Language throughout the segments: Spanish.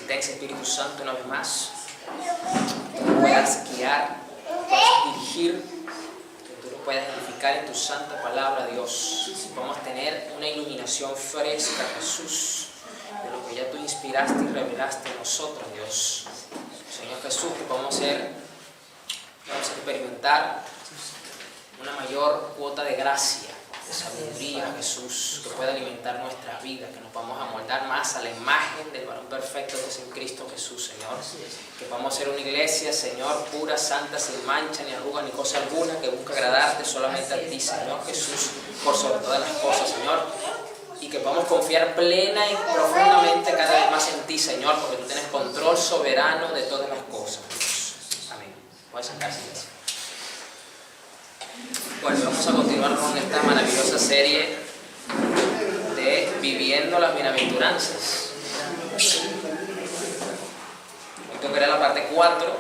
asistencia, Espíritu Santo, una vez más. Que tú puedas guiar, puedas dirigir, que tú lo puedas edificar en tu santa palabra, Dios. Si podemos tener una iluminación fresca, Jesús, de lo que ya tú inspiraste y revelaste en nosotros, Dios. Señor Jesús, que vamos a experimentar una mayor cuota de gracia, de sabiduría, Jesús, que pueda alimentar nuestra vida, que nos vamos a moldar más a la imagen del varón perfecto que es en Cristo Jesús, Señor. Que vamos a ser una iglesia, Señor, pura, santa, sin mancha, ni arruga, ni cosa alguna, que busca agradarte solamente a ti, Señor Jesús, por sobre todas las cosas, Señor. Y que podamos confiar plena y profundamente cada vez más en ti, Señor, porque tú tienes control soberano de todas las cosas, Dios. Amén. Puedes sentarse, iglesia. Bueno, vamos a continuar con esta maravillosa serie de Viviendo las Bienaventuranzas. Hoy tocaré la parte 4,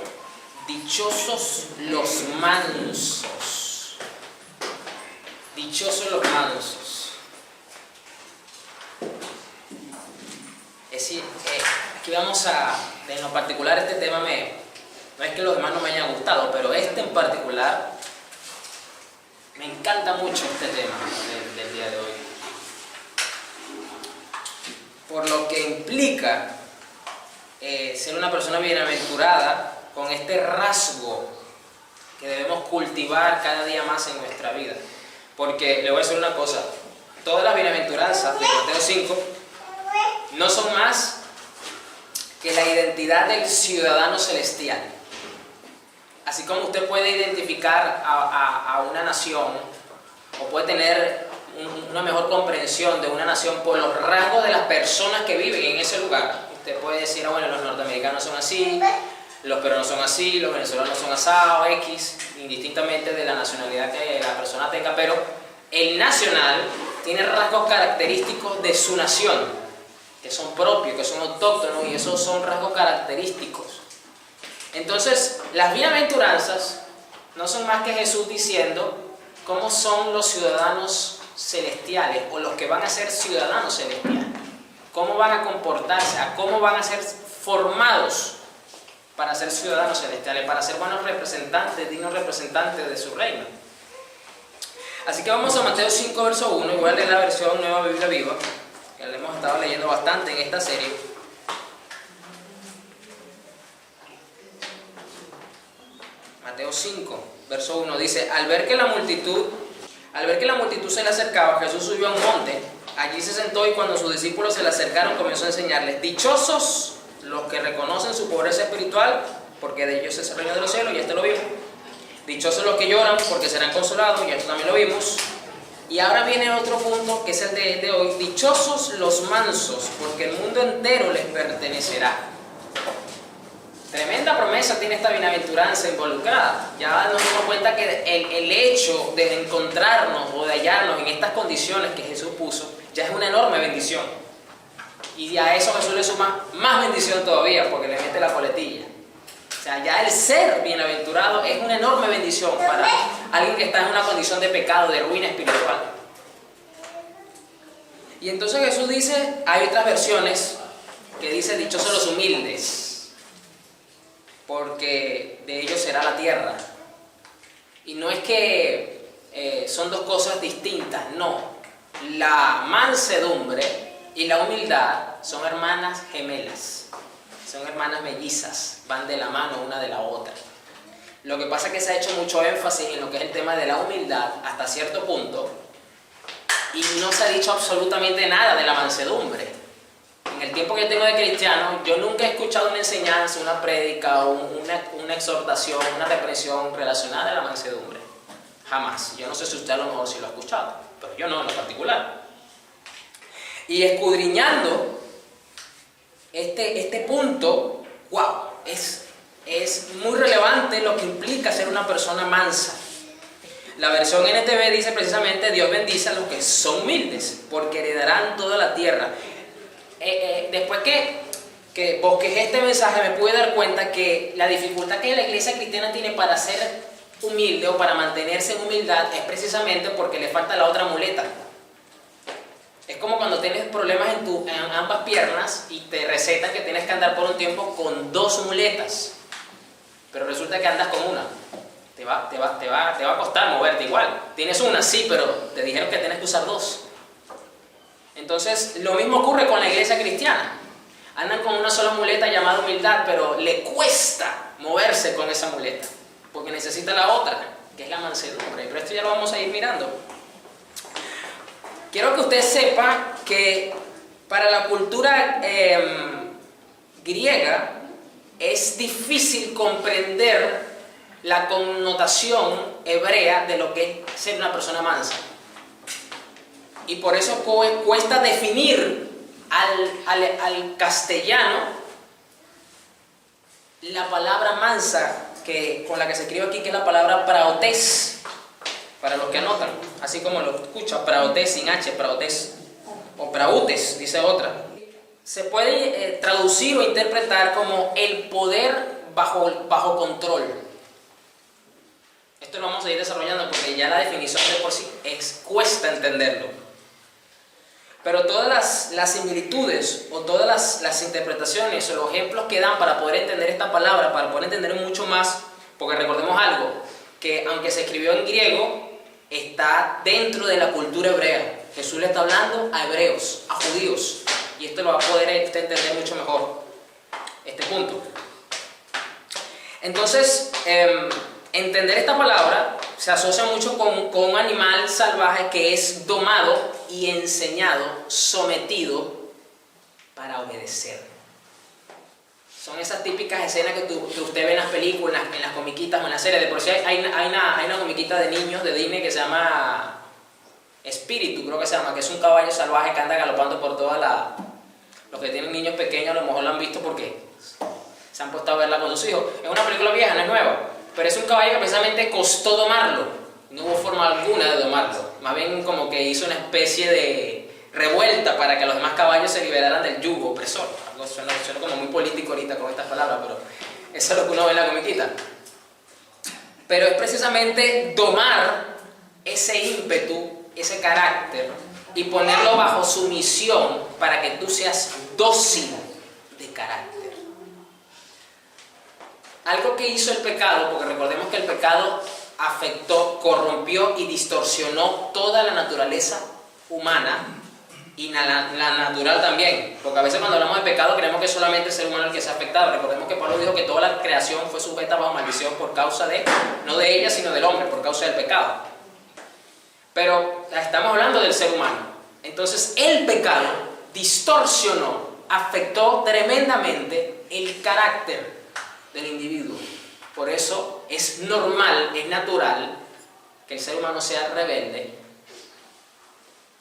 Dichosos los mansos. Dichosos los mansos. Es decir, aquí vamos a, en lo particular este tema no es que los demás no me hayan gustado, pero este en particular me encanta mucho este tema del día de hoy. Por lo que implica ser una persona bienaventurada con este rasgo que debemos cultivar cada día más en nuestra vida. Porque le voy a decir una cosa, todas las bienaventuranzas de Mateo 5 no son más que la identidad del ciudadano celestial. Así como usted puede identificar a una nación o puede tener una mejor comprensión de una nación por los rasgos de las personas que viven en ese lugar. Usted puede decir, bueno, los norteamericanos son así, los peruanos son así, los venezolanos son asados, X, indistintamente de la nacionalidad que la persona tenga, pero el nacional tiene rasgos característicos de su nación, que son propios, que son autóctonos, y esos son rasgos característicos. Entonces, las bienaventuranzas no son más que Jesús diciendo cómo son los ciudadanos celestiales o los que van a ser ciudadanos celestiales, cómo van a comportarse, a cómo van a ser formados para ser ciudadanos celestiales, para ser buenos representantes, dignos representantes de su reino. Así que vamos a Mateo 5, verso 1, y voy a leer la versión Nueva Biblia Viva, que la hemos estado leyendo bastante en esta serie. Mateo 5, verso 1 dice, al ver que la multitud se le acercaba, Jesús subió a un monte, allí se sentó y cuando sus discípulos se le acercaron comenzó a enseñarles, dichosos los que reconocen su pobreza espiritual, porque de ellos es el reino de los cielos, y esto lo vimos. Dichosos los que lloran, porque serán consolados, y esto también lo vimos. Y ahora viene otro punto, que es el de hoy, dichosos los mansos, porque el mundo entero les pertenecerá. Tremenda promesa tiene esta bienaventuranza involucrada. Ya nos damos cuenta que el hecho de encontrarnos o de hallarnos en estas condiciones que Jesús puso, ya es una enorme bendición. Y a eso Jesús le suma más bendición todavía, porque le mete la coletilla. O sea, ya el ser bienaventurado es una enorme bendición para alguien que está en una condición de pecado, de ruina espiritual. Y entonces Jesús dice, hay otras versiones que dice, dichosos los humildes, porque de ellos será la tierra. Y no es que son dos cosas distintas, no. La mansedumbre y la humildad son hermanas gemelas, son hermanas mellizas, van de la mano una de la otra. Lo que pasa es que se ha hecho mucho énfasis en lo que es el tema de la humildad hasta cierto punto y no se ha dicho absolutamente nada de la mansedumbre. En el tiempo que yo tengo de cristiano, yo nunca he escuchado una enseñanza, una prédica, una exhortación, una reprensión relacionada a la mansedumbre. Jamás. Yo no sé si usted a lo mejor sí lo ha escuchado, pero yo no en lo particular. Y escudriñando este punto, wow, es muy relevante lo que implica ser una persona mansa. La versión NTV dice precisamente, Dios bendice a los que son humildes, porque heredarán toda la tierra. Después que bosquejé este mensaje, me pude dar cuenta que la dificultad que la iglesia cristiana tiene para ser humilde o para mantenerse en humildad es precisamente porque le falta la otra muleta. Es como cuando tienes problemas en ambas piernas y te recetan que tienes que andar por un tiempo con 2 muletas, pero resulta que andas con una. Te va a costar moverte igual. Tienes una, sí, pero te dijeron que tienes que usar 2. Entonces, lo mismo ocurre con la iglesia cristiana. Andan con una sola muleta llamada humildad, pero le cuesta moverse con esa muleta, porque necesita la otra, que es la mansedumbre. Pero esto ya lo vamos a ir mirando. Quiero que usted sepa que para la cultura griega es difícil comprender la connotación hebrea de lo que es ser una persona mansa. Y por eso cuesta definir al castellano la palabra mansa con la que se escribe aquí, que es la palabra praotes, para los que anotan, así como lo escucha, praotes sin H, praotes, o prautes, dice otra. Se puede traducir o interpretar como el poder bajo control. Esto lo vamos a ir desarrollando porque ya la definición de por sí cuesta entenderlo. Pero todas las similitudes o todas las interpretaciones o los ejemplos que dan para poder entender esta palabra, para poder entender mucho más, porque recordemos algo, que aunque se escribió en griego, está dentro de la cultura hebrea. Jesús le está hablando a hebreos, a judíos, y esto lo va a poder usted entender mucho mejor, este punto. Entonces, entender esta palabra se asocia mucho con un animal salvaje que es domado y enseñado, sometido para obedecer. Son esas típicas escenas que usted ve en las películas, en las comiquitas o en las series. De por sí hay una comiquita de niños de Disney que se llama Espíritu, creo que se llama, que es un caballo salvaje que anda galopando por toda la... Los que tienen niños pequeños a lo mejor lo han visto porque se han puesto a verla con sus hijos. Es una película vieja, no es nueva, pero es un caballo que precisamente costó domarlo. No hubo forma alguna de domarlo. Más bien como que hizo una especie de revuelta para que los demás caballos se liberaran del yugo opresor. Algo suena como muy político ahorita con estas palabras, pero eso es lo que uno ve en la comiquita. Pero es precisamente domar ese ímpetu, ese carácter, y ponerlo bajo sumisión para que tú seas dócil de carácter. Algo que hizo el pecado, porque recordemos que el pecado afectó, corrompió y distorsionó toda la naturaleza humana y la natural también, porque a veces cuando hablamos de pecado creemos que es solamente el ser humano el que se ha afectado. Recordemos que Pablo dijo que toda la creación fue sujeta bajo maldición por causa de, no de ella sino del hombre, por causa del pecado. Pero estamos hablando del ser humano. Entonces el pecado distorsionó, afectó tremendamente el carácter del individuo. Por eso es normal, es natural que el ser humano sea rebelde,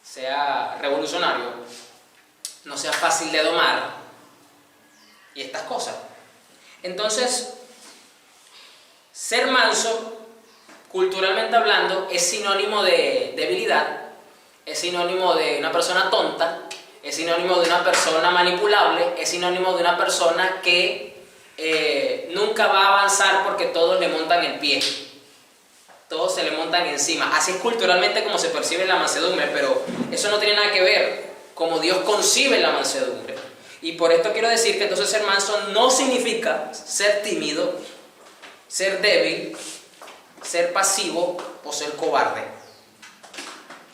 sea revolucionario, no sea fácil de domar y estas cosas. Entonces, ser manso, culturalmente hablando, es sinónimo de debilidad, es sinónimo de una persona tonta, es sinónimo de una persona manipulable, es sinónimo de una persona que nunca va a avanzar porque todos le montan el pie, todos se le montan encima. Así es culturalmente como se percibe la mansedumbre, pero eso no tiene nada que ver como Dios concibe la mansedumbre. Y por esto quiero decir que entonces ser manso no significa ser tímido, ser débil, ser pasivo o ser cobarde.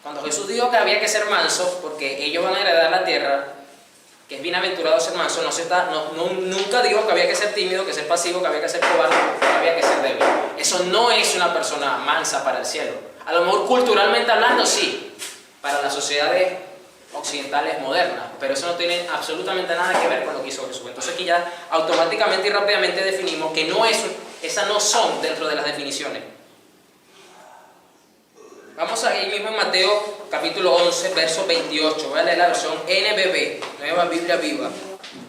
Cuando Jesús dijo que había que ser manso porque ellos van a heredar la tierra, que es bienaventurado ser manso, nunca dijo que había que ser tímido, que ser pasivo, que había que ser cobarde, que había que ser débil. Eso no es una persona mansa para el cielo. A lo mejor culturalmente hablando sí, para las sociedades occidentales modernas, pero eso no tiene absolutamente nada que ver con lo que hizo Jesús. Entonces aquí ya automáticamente y rápidamente definimos que esas no son dentro de las definiciones. Vamos a ir mismo en Mateo capítulo 11, verso 28. Voy a leer la versión NBV, Nueva Biblia Viva.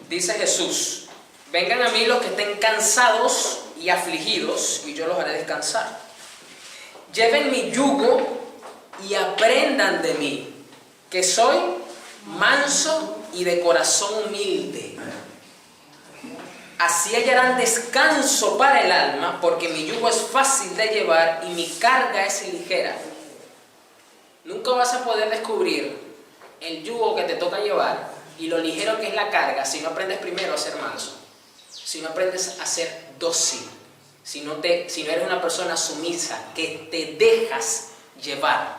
Dice Jesús: vengan a mí los que estén cansados y afligidos, y yo los haré descansar. Lleven mi yugo y aprendan de mí, que soy manso y de corazón humilde. Así hallarán descanso para el alma, porque mi yugo es fácil de llevar y mi carga es ligera. Nunca vas a poder descubrir el yugo que te toca llevar y lo ligero que es la carga si no aprendes primero a ser manso, si no aprendes a ser dócil, si no eres una persona sumisa, que te dejas llevar.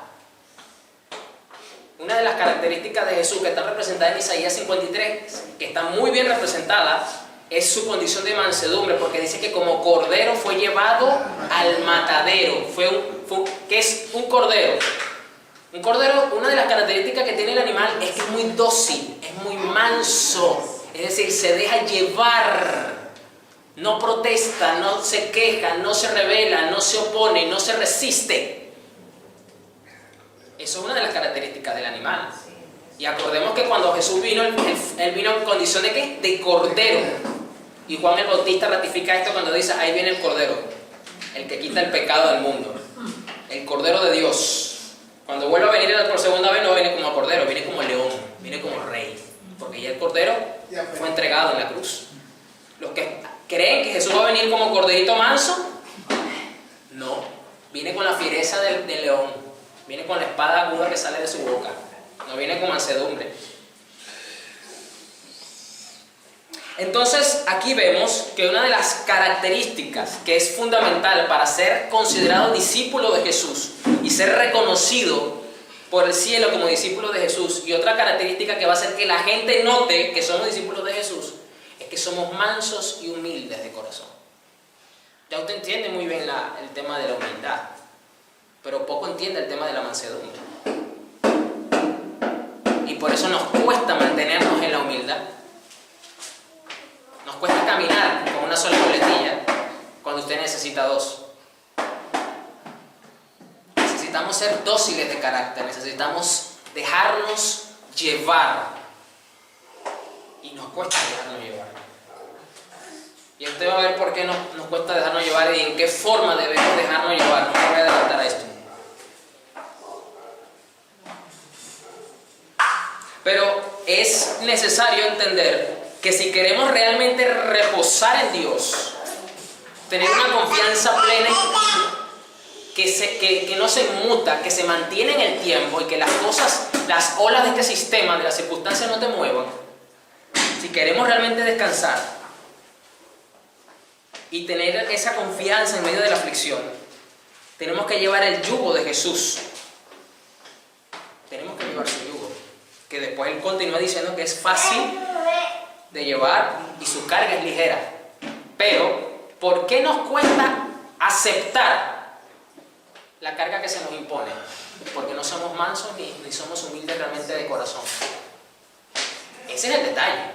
Una de las características de Jesús que está representada en Isaías 53, que está muy bien representada, es su condición de mansedumbre, porque dice que como cordero fue llevado al matadero. ¿Qué es un cordero? Un cordero, una de las características que tiene el animal es que es muy dócil, es muy manso, es decir, se deja llevar, no protesta, no se queja, no se rebela, no se opone, no se resiste. Eso es una de las características del animal. Y acordemos que cuando Jesús vino, Él vino en condición ¿de qué? De cordero. Y Juan el Bautista ratifica esto cuando dice, ahí viene el cordero, el que quita el pecado del mundo, el cordero de Dios. Cuando vuelva a venir por segunda vez no viene como cordero, viene como león, viene como rey, porque ya el cordero fue entregado en la cruz. Los que creen que Jesús va a venir como corderito manso, no, viene con la fiereza del león, viene con la espada aguda que sale de su boca, no viene con mansedumbre. Entonces aquí vemos que una de las características que es fundamental para ser considerado discípulo de Jesús y ser reconocido por el cielo como discípulo de Jesús, y otra característica que va a hacer que la gente note que somos discípulos de Jesús, es que somos mansos y humildes de corazón. Ya usted entiende muy bien el tema de la humildad, pero poco entiende el tema de la mansedumbre. Y por eso nos cuesta mantenernos en la humildad. Nos cuesta caminar con una sola muletilla cuando usted necesita dos. Necesitamos ser dóciles de carácter, necesitamos dejarnos llevar. Y nos cuesta dejarnos llevar. Y usted va a ver por qué nos cuesta dejarnos llevar y en qué forma debemos dejarnos llevar. No me voy a adelantar a esto. Pero es necesario entender que si queremos realmente reposar en Dios, tener una confianza plena que no se inmuta, que se mantiene en el tiempo y que las cosas, las olas de este sistema, de las circunstancias no te muevan, si queremos realmente descansar y tener esa confianza en medio de la aflicción, tenemos que llevar el yugo de Jesús. Tenemos que llevar su yugo, que después Él continúa diciendo que es fácil de llevar y su carga es ligera. Pero, ¿por qué nos cuesta aceptar la carga que se nos impone? Porque no somos mansos ni somos humildes realmente de corazón. Ese es el detalle.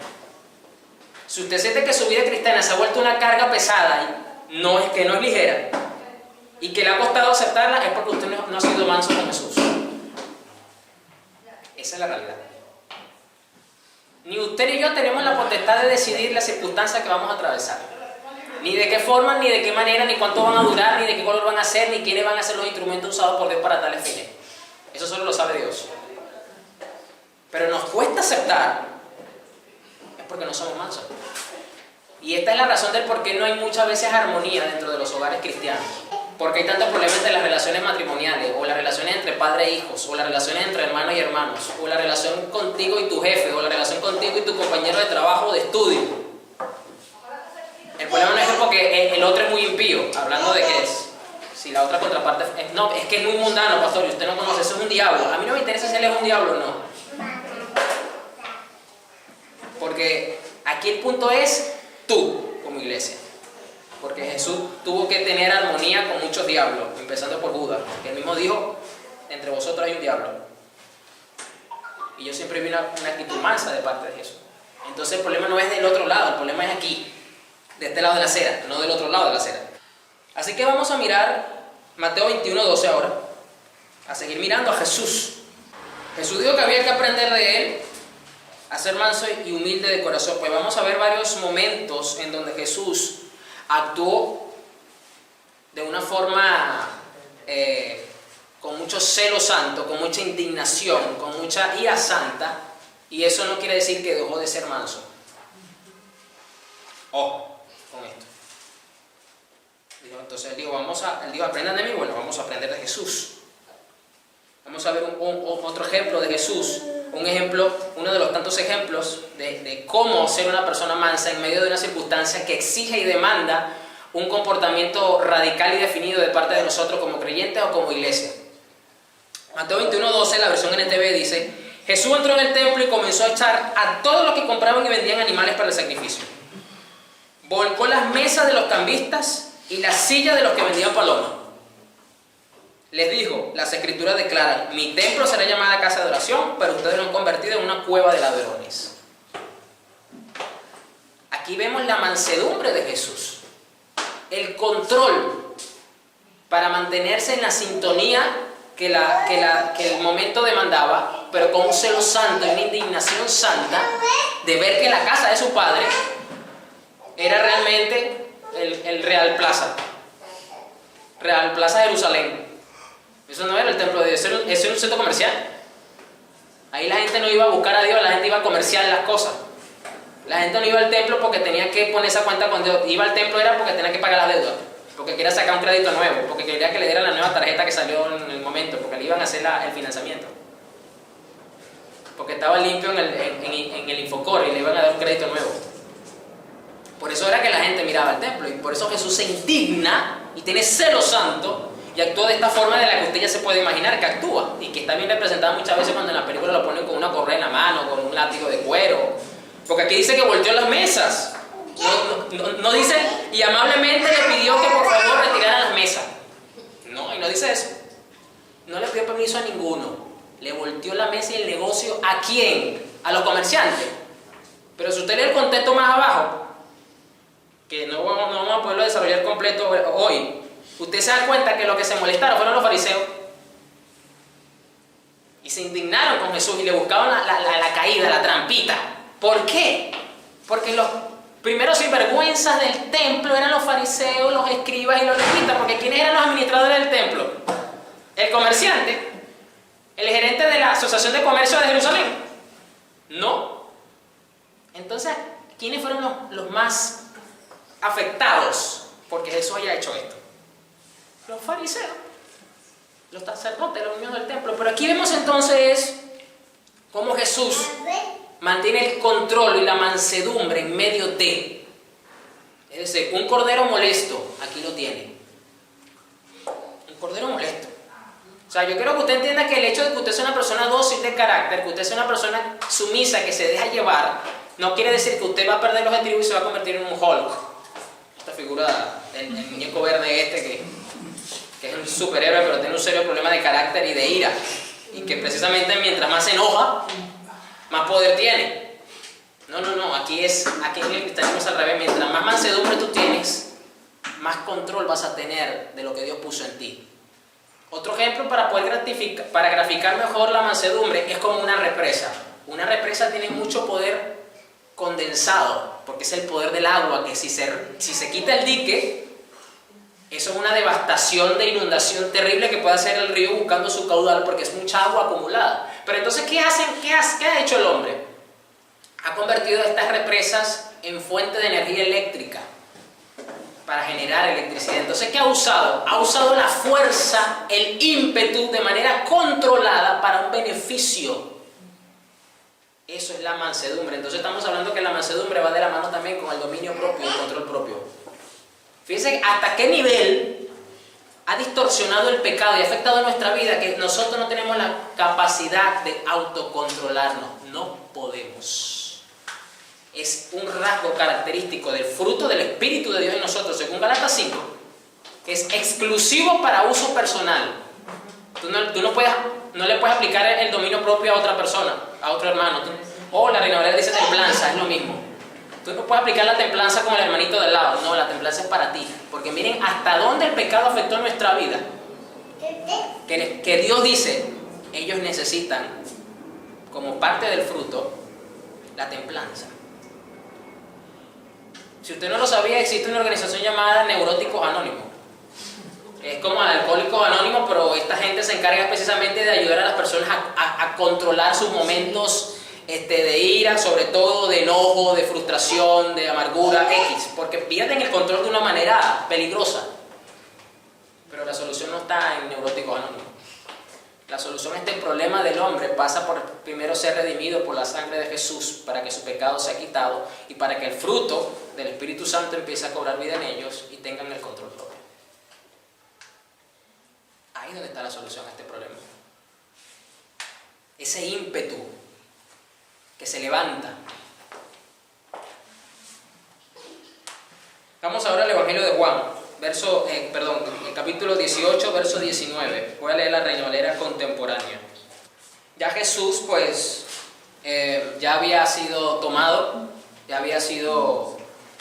Si usted siente que su vida cristiana se ha vuelto una carga pesada, no es ligera, y que le ha costado aceptarla, es porque usted no ha sido manso con Jesús. Esa es la realidad. Ni usted ni yo tenemos la potestad de decidir las circunstancias que vamos a atravesar. Ni de qué forma, ni de qué manera, ni cuánto van a durar, ni de qué color van a ser, ni quiénes van a ser los instrumentos usados por Dios para tales fines. Eso solo lo sabe Dios. Pero nos cuesta aceptar, es porque no somos mansos. Y esta es la razón del por qué no hay muchas veces armonía dentro de los hogares cristianos. Porque hay tantos problemas entre las relaciones matrimoniales, o las relaciones entre padres e hijos, o las relaciones entre hermanos y hermanos, o la relación contigo y tu jefe, o la relación contigo y tu compañero de trabajo o de estudio. El problema no es porque el otro es muy impío, hablando de que es. Si la otra contraparte es que es muy mundano, pastor, y usted no conoce, eso es un diablo. A mí no me interesa si él es un diablo o no. Porque aquí el punto es tú, como iglesia. Porque Jesús tuvo que tener armonía con muchos diablos, empezando por Judas, que él mismo dijo, entre vosotros hay un diablo. Y yo siempre vi una actitud mansa de parte de Jesús. Entonces el problema no es del otro lado, el problema es aquí, de este lado de la acera, no del otro lado de la acera. Así que vamos a mirar Mateo 21:12 ahora, a seguir mirando a Jesús. Jesús dijo que había que aprender de Él a ser manso y humilde de corazón. Pues vamos a ver varios momentos en donde Jesús actuó de una forma con mucho celo santo, con mucha indignación, con mucha ira santa, y eso no quiere decir que dejó de ser manso. Ojo con esto. Entonces él dijo, aprendan de mí. Bueno, vamos a aprender de Jesús. Vamos a ver otro ejemplo de Jesús un ejemplo, uno de los tantos ejemplos de cómo ser una persona mansa en medio de una circunstancia que exige y demanda un comportamiento radical y definido de parte de nosotros como creyentes o como iglesia. Mateo 21:12, la versión NTV dice: Jesús entró en el templo y comenzó a echar a todos los que compraban y vendían animales para el sacrificio. Volcó las mesas de los cambistas y las sillas de los que vendían palomas. Les dijo: las escrituras declaran, mi templo será llamada casa de oración, pero ustedes lo han convertido en una cueva de ladrones. Aquí vemos la mansedumbre de Jesús, el control para mantenerse en la sintonía que el momento demandaba, pero con un celo santo y una indignación santa de ver que la casa de su padre era realmente el Real Plaza Jerusalén. Eso no era el templo de Dios, eso era un centro comercial. Ahí la gente no iba a buscar a Dios, la gente iba a comerciar las cosas. La gente no iba al templo porque tenía que poner esa cuenta con Dios. Iba al templo era porque tenía que pagar las deudas, porque quería sacar un crédito nuevo, porque quería que le dieran la nueva tarjeta que salió en el momento, porque le iban a hacer el financiamiento, porque estaba limpio en el Infocor y le iban a dar un crédito nuevo. Por eso era que la gente miraba al templo, y por eso Jesús se indigna y tiene celo santo y actúa de esta forma de la que usted ya se puede imaginar que actúa, y que está bien representada muchas veces cuando en la película lo ponen con una correa en la mano, con un látigo de cuero, porque aquí dice que volteó las mesas. No dice, y amablemente le pidió que por favor retirara las mesas. No, y no dice eso. No le pidió permiso a ninguno. Le volteó la mesa y el negocio, ¿a quién? A los comerciantes. Pero si usted lee el contexto más abajo, que no vamos a poderlo desarrollar completo hoy, usted se da cuenta que los que se molestaron fueron los fariseos. Y se indignaron con Jesús y le buscaban la caída, la trampita. ¿Por qué? Porque los primeros sinvergüenzas del templo eran los fariseos, los escribas y los levitas. Porque ¿quiénes eran los administradores del templo? El comerciante, el gerente de la Asociación de Comercio de Jerusalén. No. Entonces, ¿quiénes fueron los más afectados porque Jesús haya hecho esto? Los fariseos, los sacerdotes, los miembros del templo. Pero aquí vemos entonces cómo Jesús mantiene el control y la mansedumbre en medio de. Es decir, un cordero molesto, aquí lo tiene. Un cordero molesto. O sea, yo quiero que usted entienda que el hecho de que usted sea una persona dócil de carácter, que usted sea una persona sumisa, que se deja llevar, no quiere decir que usted va a perder los estribos y se va a convertir en un Hulk. Esta figura del muñeco verde que es un superhéroe, pero tiene un serio problema de carácter y de ira. Y que precisamente mientras más se enoja, más poder tiene. No, aquí en el cristianismo es al revés. Mientras más mansedumbre tú tienes, más control vas a tener de lo que Dios puso en ti. Otro ejemplo para poder graficar mejor la mansedumbre es como una represa. Una represa tiene mucho poder condensado, porque es el poder del agua, que si se quita el dique, eso es una devastación de inundación terrible que puede hacer el río buscando su caudal, porque es mucha agua acumulada. Pero entonces, ¿qué ha hecho el hombre? Ha convertido estas represas en fuente de energía eléctrica para generar electricidad. Entonces, ¿qué ha usado? Ha usado la fuerza, el ímpetu de manera controlada para un beneficio. Eso es la mansedumbre. Entonces estamos hablando que la mansedumbre va de la mano también con el dominio propio, el control propio. Fíjense hasta qué nivel ha distorsionado el pecado y ha afectado nuestra vida, que nosotros no tenemos la capacidad de autocontrolarnos. No podemos. Es un rasgo característico del fruto del Espíritu de Dios en nosotros, según Gálatas 5, que es exclusivo para uso personal. Tú no le puedes aplicar el dominio propio a otra persona, a otro hermano. La Reina Valera dice templanza, es lo mismo. Tú no puedes aplicar la templanza con el hermanito del lado. No, la templanza es para ti. Porque miren hasta dónde el pecado afectó nuestra vida. Que Dios dice, ellos necesitan, como parte del fruto, la templanza. Si usted no lo sabía, existe una organización llamada Neuróticos Anónimos. Es como Alcohólicos Anónimos, pero esta gente se encarga precisamente de ayudar a las personas a controlar sus momentos de ira, sobre todo de enojo, de frustración, de amargura, porque pierden el control de una manera peligrosa. Pero la solución no está en Neuróticos Anónimos. La solución a este problema del hombre pasa por primero ser redimido por la sangre de Jesús para que su pecado sea quitado y para que el fruto del Espíritu Santo empiece a cobrar vida en ellos y tengan el control propio. Ahí es donde está la solución a este problema. Ese ímpetu que se levanta. Vamos ahora al Evangelio de Juan, el capítulo 18, verso 19. Voy a leer la Reina Valera contemporánea. Ya Jesús, pues, ya había sido tomado, ya había sido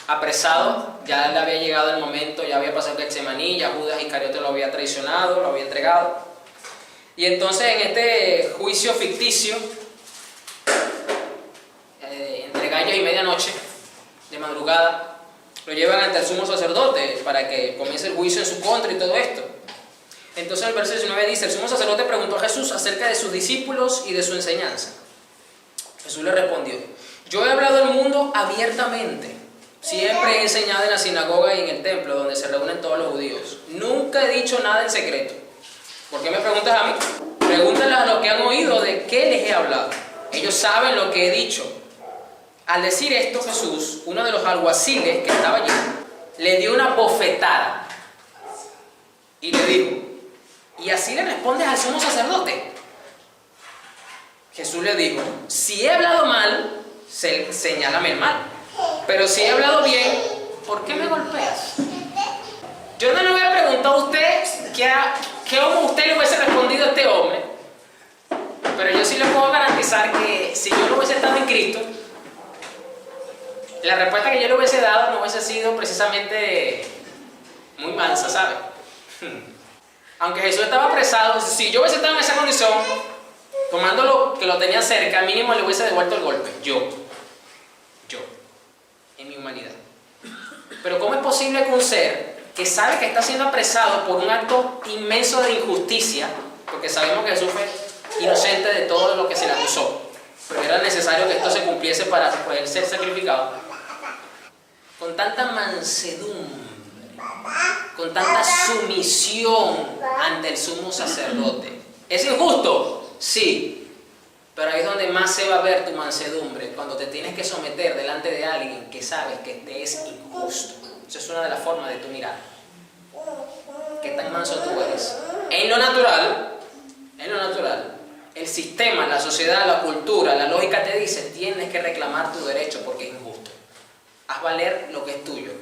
apresado, ya le había llegado el momento, ya había pasado Getsemaní, ya Judas Iscariote lo había traicionado, lo había entregado. Y entonces en este juicio ficticio, entre gallos y medianoche, de madrugada, lo llevan ante el sumo sacerdote para que comience el juicio en su contra y todo esto. Entonces el verso 19 dice: el sumo sacerdote preguntó a Jesús acerca de sus discípulos y de su enseñanza. Jesús le respondió: yo he hablado al mundo abiertamente. Siempre he enseñado en la sinagoga y en el templo donde se reúnen todos los judíos. Nunca he dicho nada en secreto. ¿Por qué me preguntas a mí? Pregúntale a los que han oído de qué les he hablado. Ellos saben lo que he dicho. Al decir esto, Jesús, uno de los alguaciles que estaba allí, le dio una bofetada y le dijo: ¿y así le respondes al sumo sacerdote? Jesús le dijo: si he hablado mal, señálame el mal. Pero si he hablado bien, ¿por qué me golpeas? Yo no le voy a preguntar a usted cómo usted le hubiese respondido a este hombre, pero yo sí le puedo garantizar que si yo no hubiese estado en Cristo, la respuesta que yo le hubiese dado no hubiese sido precisamente muy mansa, ¿sabe? Aunque Jesús estaba apresado, si yo hubiese estado en esa condición, tomándolo que lo tenía cerca, mínimo le hubiese devuelto el golpe. Yo, en mi humanidad. Pero ¿cómo es posible que un ser que sabe que está siendo apresado por un acto inmenso de injusticia, porque sabemos que Jesús fue inocente de todo lo que se le acusó, pero era necesario que esto se cumpliese para poder ser sacrificado, con tanta mansedumbre, con tanta sumisión ante el sumo sacerdote? ¿Es injusto? Sí. Pero ahí es donde más se va a ver tu mansedumbre, cuando te tienes que someter delante de alguien que sabes que te es injusto. Esa es una de las formas de tu mirar. ¿Qué tan manso tú eres? En lo natural, el sistema, la sociedad, la cultura, la lógica te dice: tienes que reclamar tu derecho porque es injusto. Haz valer lo que es tuyo.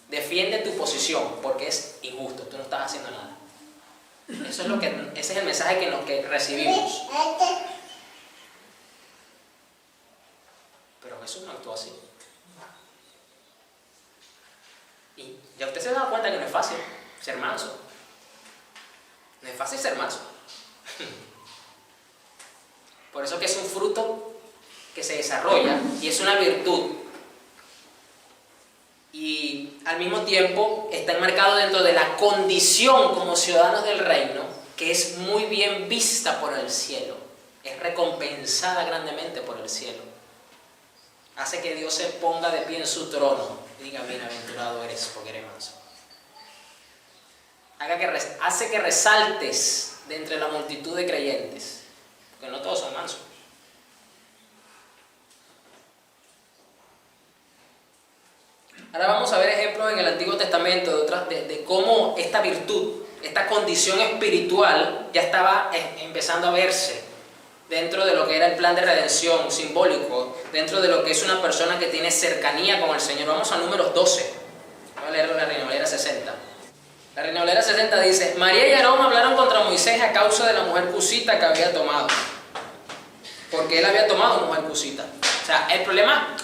Defiende tu posición porque es injusto. Tú no estás haciendo nada. Ese es el mensaje que recibimos. Pero Jesús no actuó así. Y ya usted se da cuenta que no es fácil ser manso. No es fácil ser manso. Por eso que es un fruto que se desarrolla y es una virtud. Y al mismo tiempo está enmarcado dentro de la condición como ciudadanos del reino, que es muy bien vista por el cielo. Es recompensada grandemente por el cielo. Hace que Dios se ponga de pie en su trono y diga: bienaventurado eres porque eres manso. Hace que resaltes de entre la multitud de creyentes, porque no todos son mansos. Ahora vamos a ver ejemplos en el Antiguo Testamento de cómo esta virtud, esta condición espiritual ya estaba empezando a verse dentro de lo que era el plan de redención simbólico, dentro de lo que es una persona que tiene cercanía con el Señor. Vamos a Números 12. Voy a leer la Reina Valera 60. La Reina Valera 60 dice: María y Aarón hablaron contra Moisés a causa de la mujer cusita que había tomado. Porque él había tomado mujer cusita. O sea, el problema,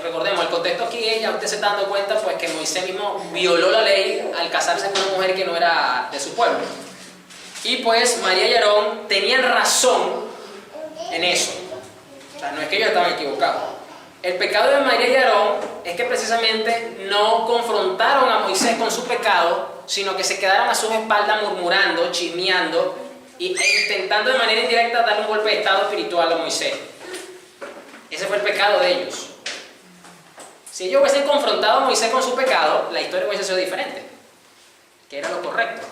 recordemos, el contexto aquí es, ya usted se está dando cuenta, pues que Moisés mismo violó la ley al casarse con una mujer que no era de su pueblo. Y pues María y Aarón tenían razón en eso. O sea, no es que ellos estaban equivocados. El pecado de María y Aarón es que precisamente no confrontaron a Moisés con su pecado, sino que se quedaron a sus espaldas murmurando, chismeando e intentando de manera indirecta darle un golpe de estado espiritual a Moisés. Ese fue el pecado de ellos. Si ellos hubiesen confrontado a Moisés con su pecado, la historia hubiese sido diferente, que era lo correcto.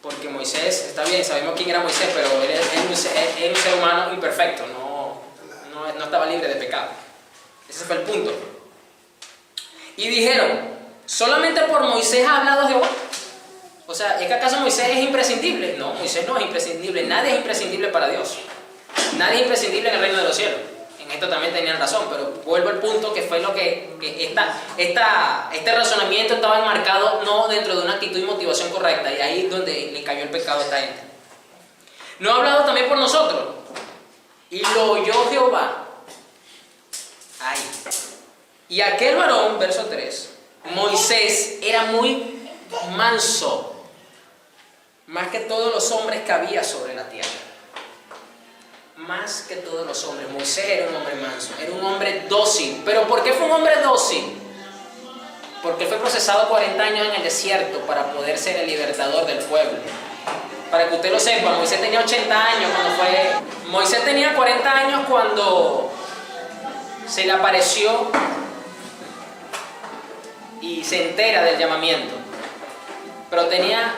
Porque Moisés, está bien, sabemos quién era Moisés, pero él era un ser humano imperfecto, no estaba libre de pecado. Ese fue el punto. Y dijeron, ¿solamente por Moisés ha hablado Jehová? O sea, ¿es que acaso Moisés es imprescindible? No, Moisés no es imprescindible, nadie es imprescindible para Dios. Nadie es imprescindible en el reino de los cielos. En esto también tenían razón, pero vuelvo al punto que fue lo que este razonamiento estaba enmarcado no dentro de una actitud y motivación correcta, y ahí es donde le cayó el pecado a esta gente. ¿No ha hablado también por nosotros? Y lo oyó Jehová. Ahí. Y aquel varón, verso 3, Moisés era muy manso, más que todos los hombres que había sobre la tierra. Más que todos los hombres. Moisés era un hombre manso, era un hombre dócil. ¿Pero por qué fue un hombre dócil? Porque fue procesado 40 años en el desierto para poder ser el libertador del pueblo. Para que usted lo sepa, Moisés tenía 80 años cuando fue... Moisés tenía 40 años cuando se le apareció y se entera del llamamiento. Pero tenía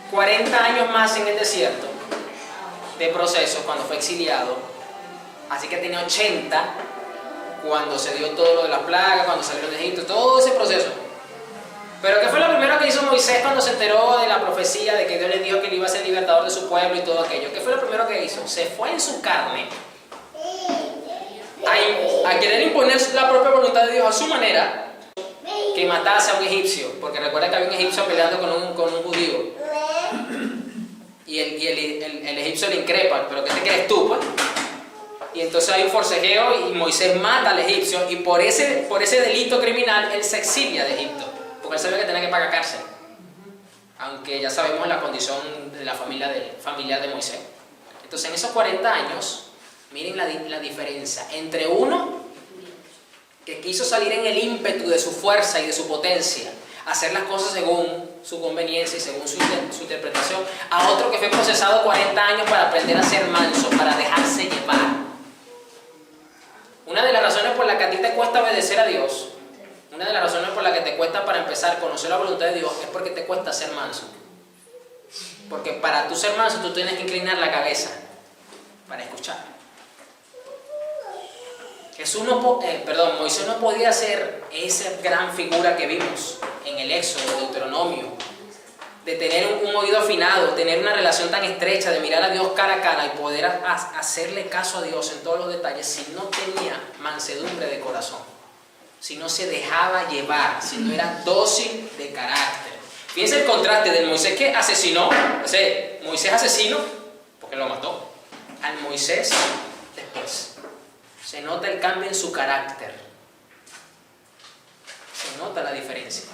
40 años más en el desierto de proceso cuando fue exiliado, así que tenía 80 cuando se dio todo lo de las plagas, cuando salieron de Egipto, todo ese proceso. Pero ¿qué fue lo primero que hizo Moisés cuando se enteró de la profecía de que Dios le dijo que él iba a ser libertador de su pueblo y todo aquello? ¿Qué fue lo primero que hizo? Se fue en su carne a querer imponer la propia voluntad de Dios a su manera, que matase a un egipcio, porque recuerda que había un egipcio peleando con un judío. Y el egipcio le increpa, pero ¿qué te crees tú, pues? Y entonces hay un forcejeo y Moisés mata al egipcio, y por ese delito criminal él se exilia de Egipto, porque él sabía que tenía que pagar cárcel, aunque ya sabemos la condición de la familia de Moisés. Entonces en esos 40 años, miren la diferencia entre uno que quiso salir en el ímpetu de su fuerza y de su potencia, hacer las cosas según su conveniencia y según su interpretación, a otro que fue procesado 40 años para aprender a ser manso, para dejarse llevar. Una de las razones por las que a ti te cuesta obedecer a Dios, una de las razones por las que te cuesta para empezar a conocer la voluntad de Dios, es porque te cuesta ser manso. Porque para tú ser manso, tú tienes que inclinar la cabeza para escuchar. Moisés no podía ser esa gran figura que vimos en el Éxodo, Deuteronomio, de tener un oído afinado, tener una relación tan estrecha, de mirar a Dios cara a cara y poder hacerle caso a Dios en todos los detalles, si no tenía mansedumbre de corazón, si no se dejaba llevar, si no era dócil de carácter. Fíjense el contraste del Moisés que asesinó, Moisés asesino, porque lo mató, al Moisés después. Se nota el cambio en su carácter. Se nota la diferencia.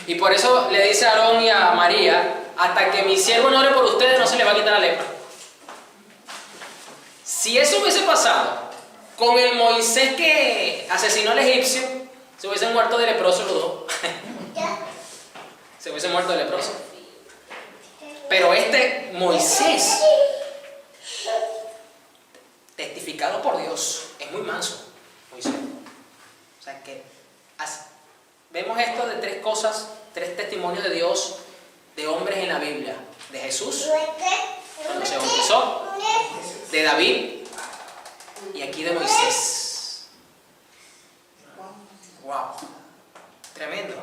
Y por eso le dice a Aarón y a María, hasta que mi siervo no ore por ustedes, no se le va a quitar la lepra. Si eso hubiese pasado con el Moisés que asesinó al egipcio, se hubiesen muerto de leproso los dos. Se hubiesen muerto de leproso. Pero este Moisés, testificado por Dios, es muy manso, Moisés. O sea que vemos esto de tres cosas, tres testimonios de Dios, de hombres en la Biblia. De Jesús, cuando se bautizó, de David, y aquí de Moisés. ¡Wow! Tremendo.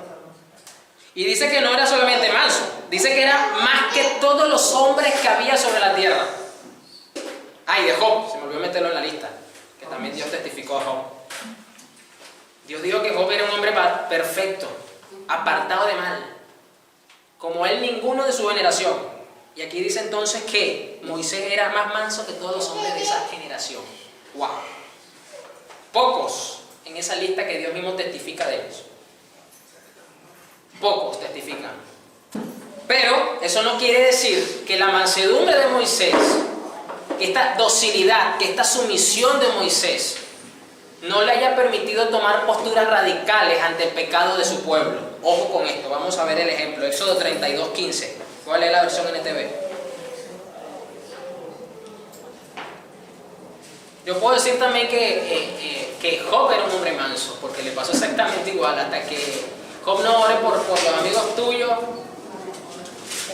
Y dice que no era solamente manso, dice que era más que todos los hombres que había sobre la tierra. Y de Job, se me olvidó meterlo en la lista, que también Dios testificó a Job. Dios dijo que Job era un hombre perfecto, apartado de mal, como él ninguno de su generación. Y aquí dice entonces que Moisés era más manso que todos los hombres de esa generación. ¡Wow! Pocos en esa lista que Dios mismo testifica de ellos. Pocos testifican. Pero eso no quiere decir que la mansedumbre de Moisés, que esta docilidad, que esta sumisión de Moisés no le haya permitido tomar posturas radicales ante el pecado de su pueblo. Ojo con esto, vamos a ver el ejemplo. Éxodo 32:15. ¿Cuál es la versión NTV? Yo puedo decir también que Job era un hombre manso, porque le pasó exactamente igual, hasta que Job no ore por los amigos tuyos,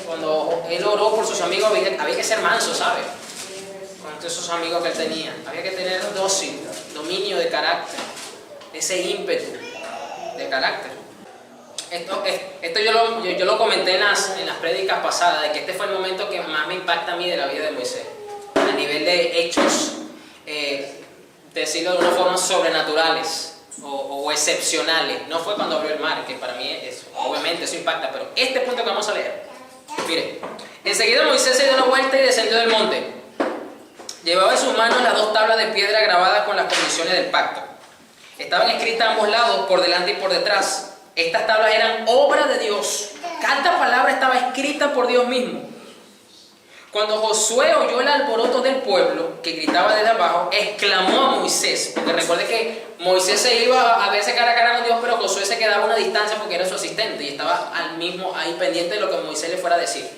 cuando él oró por sus amigos, había que ser manso, ¿sabe? Con todos esos amigos que él tenía. Había que tener dócil, dominio de carácter, ese ímpetu de carácter. Esto yo lo comenté en las prédicas pasadas, de que este fue el momento que más me impacta a mí de la vida de Moisés. A nivel de hechos, decirlo de una forma sobrenaturales o excepcionales. No fue cuando abrió el mar, que para mí obviamente eso impacta, pero este punto que vamos a leer. Mire, enseguida Moisés se dio una vuelta y descendió del monte. Llevaba en sus manos las 2 tablas de piedra grabadas con las condiciones del pacto. Estaban escritas a ambos lados, por delante y por detrás. Estas tablas eran obra de Dios. Cada palabra estaba escrita por Dios mismo. Cuando Josué oyó el alboroto del pueblo, que gritaba desde abajo, exclamó a Moisés, porque recuerde que Moisés se iba a verse cara a cara con Dios, pero Josué se quedaba a una distancia porque era su asistente y estaba ahí pendiente de lo que Moisés le fuera a decir.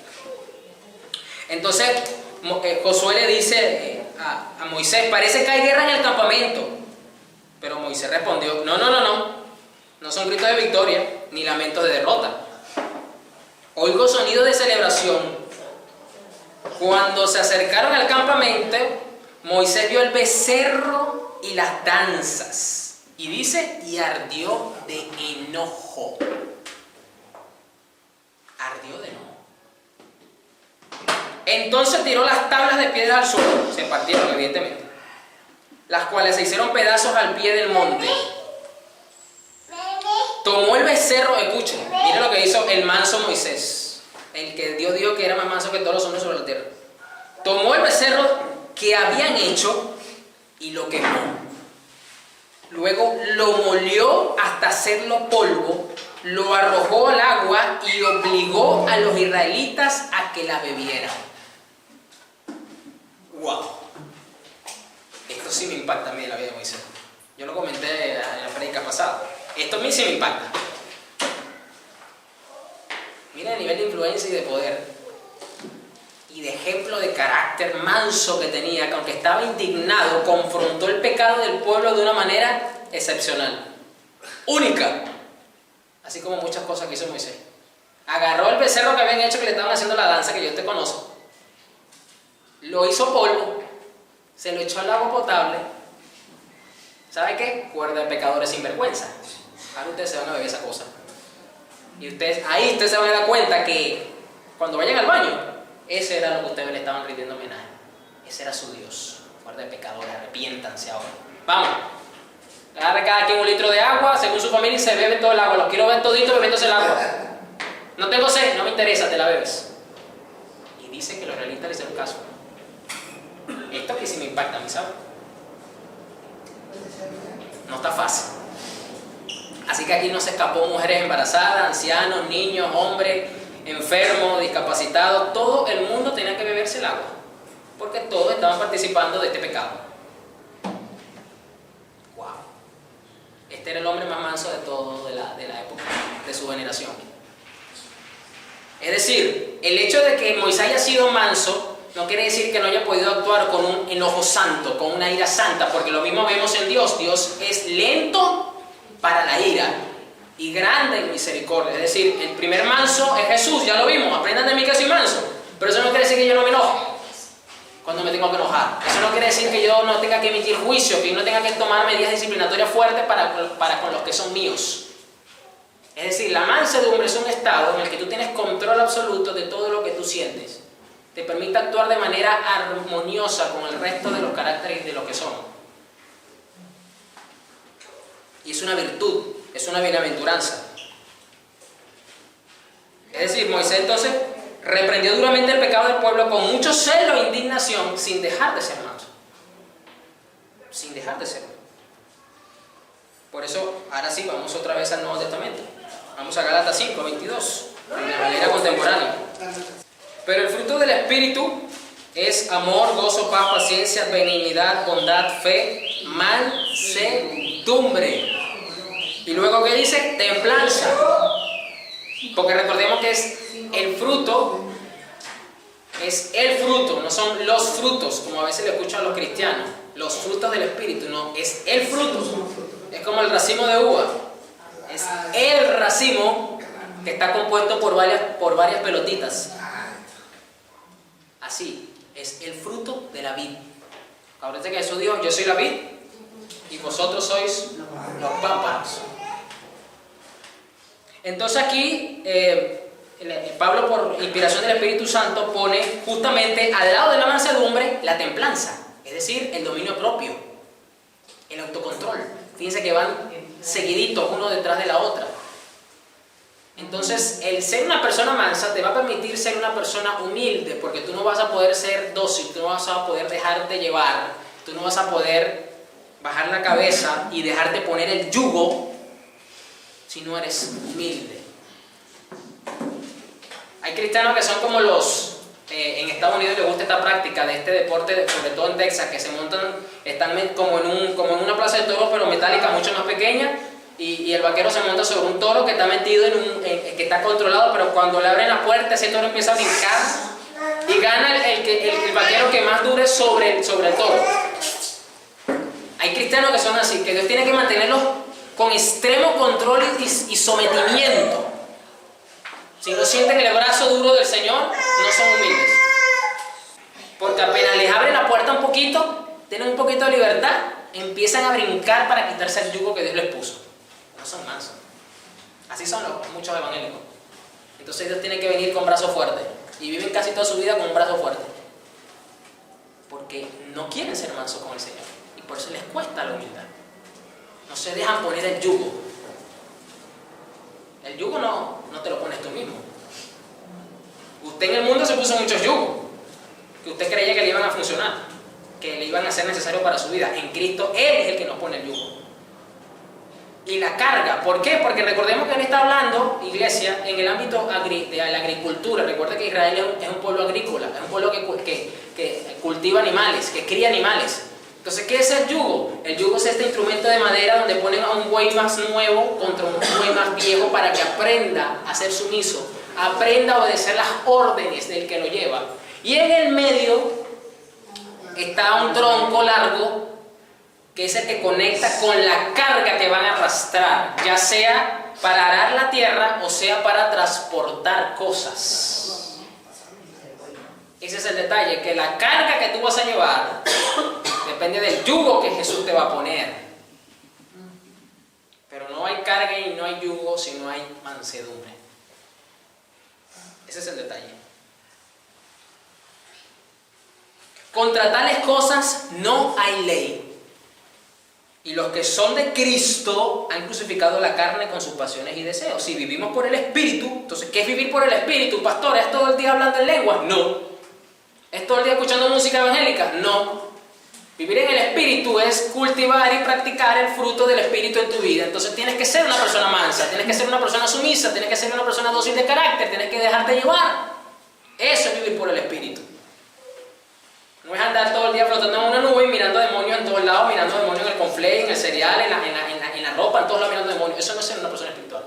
Entonces Josué le dice a Moisés: parece que hay guerra en el campamento. Pero Moisés respondió: no son gritos de victoria ni lamentos de derrota. Oigo sonidos de celebración. Cuando se acercaron al campamento, Moisés vio el becerro y las danzas. Y dice, y ardió de enojo. Ardió de enojo. Entonces tiró las tablas de piedra al suelo. Se partieron, evidentemente. Las cuales se hicieron pedazos al pie del monte. Tomó el becerro, escuchen, miren lo que hizo el manso Moisés. El que Dios dijo que era más manso que todos los hombres sobre la tierra. Tomó el becerro que habían hecho y lo quemó. Luego lo molió hasta hacerlo polvo, lo arrojó al agua y obligó a los israelitas a que la bebieran. ¡Wow! Esto sí me impacta a mí en la vida de Moisés. Yo lo comenté en la prédica pasada. Esto a mí sí me impacta. Mira el nivel de influencia y de poder y de ejemplo de carácter manso que tenía, que aunque estaba indignado, confrontó el pecado del pueblo de una manera excepcional, única, así como muchas cosas que hizo Moisés. Agarró el becerro que habían hecho, que le estaban haciendo la danza que yo te conozco, lo hizo polvo, se lo echó al agua potable. ¿Sabe qué? Cuerda de pecadores sin vergüenza. Ahora ustedes se van a beber esa cosa. Y ustedes se van a dar cuenta que cuando vayan al baño, ese era lo que ustedes le estaban rindiendo homenaje. Ese era su Dios. Guarda de pecadores, arrepiéntanse ahora. Vamos. Agarre cada quien 1 litro de agua, según su familia, y se bebe todo el agua. Los quiero ver toditos bebiéndose el agua. No tengo sed, no me interesa, te la bebes. Y dice que los realistas le hicieron caso. Esto que sí me impacta a mí, ¿sabes? No está fácil. Así que aquí no se escapó mujeres embarazadas, ancianos, niños, hombres, enfermos, discapacitados. Todo el mundo tenía que beberse el agua, porque todos estaban participando de este pecado. ¡Wow! Este era el hombre más manso de todo de la época, de su generación. Es decir, el hecho de que Moisés haya sido manso no quiere decir que no haya podido actuar con un enojo santo, con una ira santa, porque lo mismo vemos en Dios. Dios es lento para la ira y grande en misericordia. Es decir, el primer manso es Jesús, ya lo vimos. Aprendan de mí que soy manso. Pero eso no quiere decir que yo no me enoje cuando me tengo que enojar. Eso no quiere decir que yo no tenga que emitir juicio, que yo no tenga que tomar medidas disciplinatorias fuertes para con los que son míos. Es decir, la mansedumbre es un estado en el que tú tienes control absoluto de todo lo que tú sientes. Te permite actuar de manera armoniosa con el resto de los caracteres de lo que somos. Y es una virtud, es una bienaventuranza. Es decir, Moisés entonces reprendió duramente el pecado del pueblo con mucho celo e indignación, sin dejar de ser manso. Sin dejar de serlo. Por eso, ahora sí, vamos otra vez al Nuevo Testamento. Vamos a Gálatas 5, 22, en la manera contemporánea. Pero el fruto del Espíritu es amor, gozo, paz, paciencia, benignidad, bondad, fe, mansedumbre. Y luego, ¿qué dice? Templanza. Porque recordemos que es el fruto, no son los frutos, como a veces le escuchan a los cristianos, los frutos del Espíritu, no, es el fruto. Es como el racimo de uva. Es el racimo que está compuesto por varias pelotitas. Así, es el fruto de la vid. Acuérdense que Jesús dijo, yo soy la vid y vosotros sois los pámpanos. Entonces aquí, Pablo, por inspiración del Espíritu Santo, pone justamente al lado de la mansedumbre la templanza, es decir, el dominio propio, el autocontrol. Fíjense que van seguiditos uno detrás de la otra. Entonces, el ser una persona mansa te va a permitir ser una persona humilde, porque tú no vas a poder ser dócil, tú no vas a poder dejarte llevar, tú no vas a poder bajar la cabeza y dejarte poner el yugo si no eres humilde. Hay cristianos que son como los, en Estados Unidos les gusta esta práctica de este deporte, sobre todo en Texas, que se montan, están como en una plaza de toros, pero metálica, mucho más pequeña, y el vaquero se monta sobre un toro que está metido que está controlado, pero cuando le abren la puerta, ese toro empieza a brincar y gana el vaquero que más dure sobre el toro. Hay cristianos que son así, que Dios tiene que mantenerlos con extremo control y sometimiento. Si no sienten el brazo duro del Señor, no son humildes. Porque apenas les abre la puerta un poquito, tienen un poquito de libertad, empiezan a brincar para quitarse el yugo que Dios les puso. No son mansos. Así son muchos evangélicos. Entonces Dios tiene que venir con brazo fuerte. Y viven casi toda su vida con un brazo fuerte. Porque no quieren ser mansos con el Señor. Y por eso les cuesta la humildad. No se dejan poner el yugo. El yugo no te lo pones tú mismo. Usted en el mundo se puso muchos yugos que usted creía que le iban a funcionar, que le iban a ser necesarios para su vida. En Cristo Él es el que nos pone el yugo. Y la carga, ¿por qué? Porque recordemos que Él está hablando, iglesia, en el ámbito de la agricultura. Recuerda que Israel es un pueblo agrícola, es un pueblo que cultiva animales, que cría animales. Entonces, ¿qué es el yugo? El yugo es este instrumento de madera donde ponen a un buey más nuevo contra un buey más viejo para que aprenda a ser sumiso, aprenda a obedecer las órdenes del que lo lleva. Y en el medio está un tronco largo que es el que conecta con la carga que van a arrastrar, ya sea para arar la tierra o sea para transportar cosas. Ese es el detalle, que la carga que tú vas a llevar depende del yugo que Jesús te va a poner. Pero no hay carga y no hay yugo si no hay mansedumbre. Ese es el detalle. Contra tales cosas no hay ley. Y los que son de Cristo han crucificado la carne con sus pasiones y deseos. Si vivimos por el Espíritu, entonces, ¿qué es vivir por el Espíritu? Pastor, ¿es todo el día hablando en lenguas? No. ¿Es todo el día escuchando música evangélica? No. Vivir en el Espíritu es cultivar y practicar el fruto del Espíritu en tu vida. Entonces tienes que ser una persona mansa, tienes que ser una persona sumisa, tienes que ser una persona dócil de carácter, tienes que dejarte llevar. Eso es vivir por el Espíritu. No es andar todo el día flotando en una nube y mirando demonios en todos lados, mirando demonios en el conflé, en el cereal, en la ropa, en todos lados mirando demonios. Eso no es ser una persona espiritual.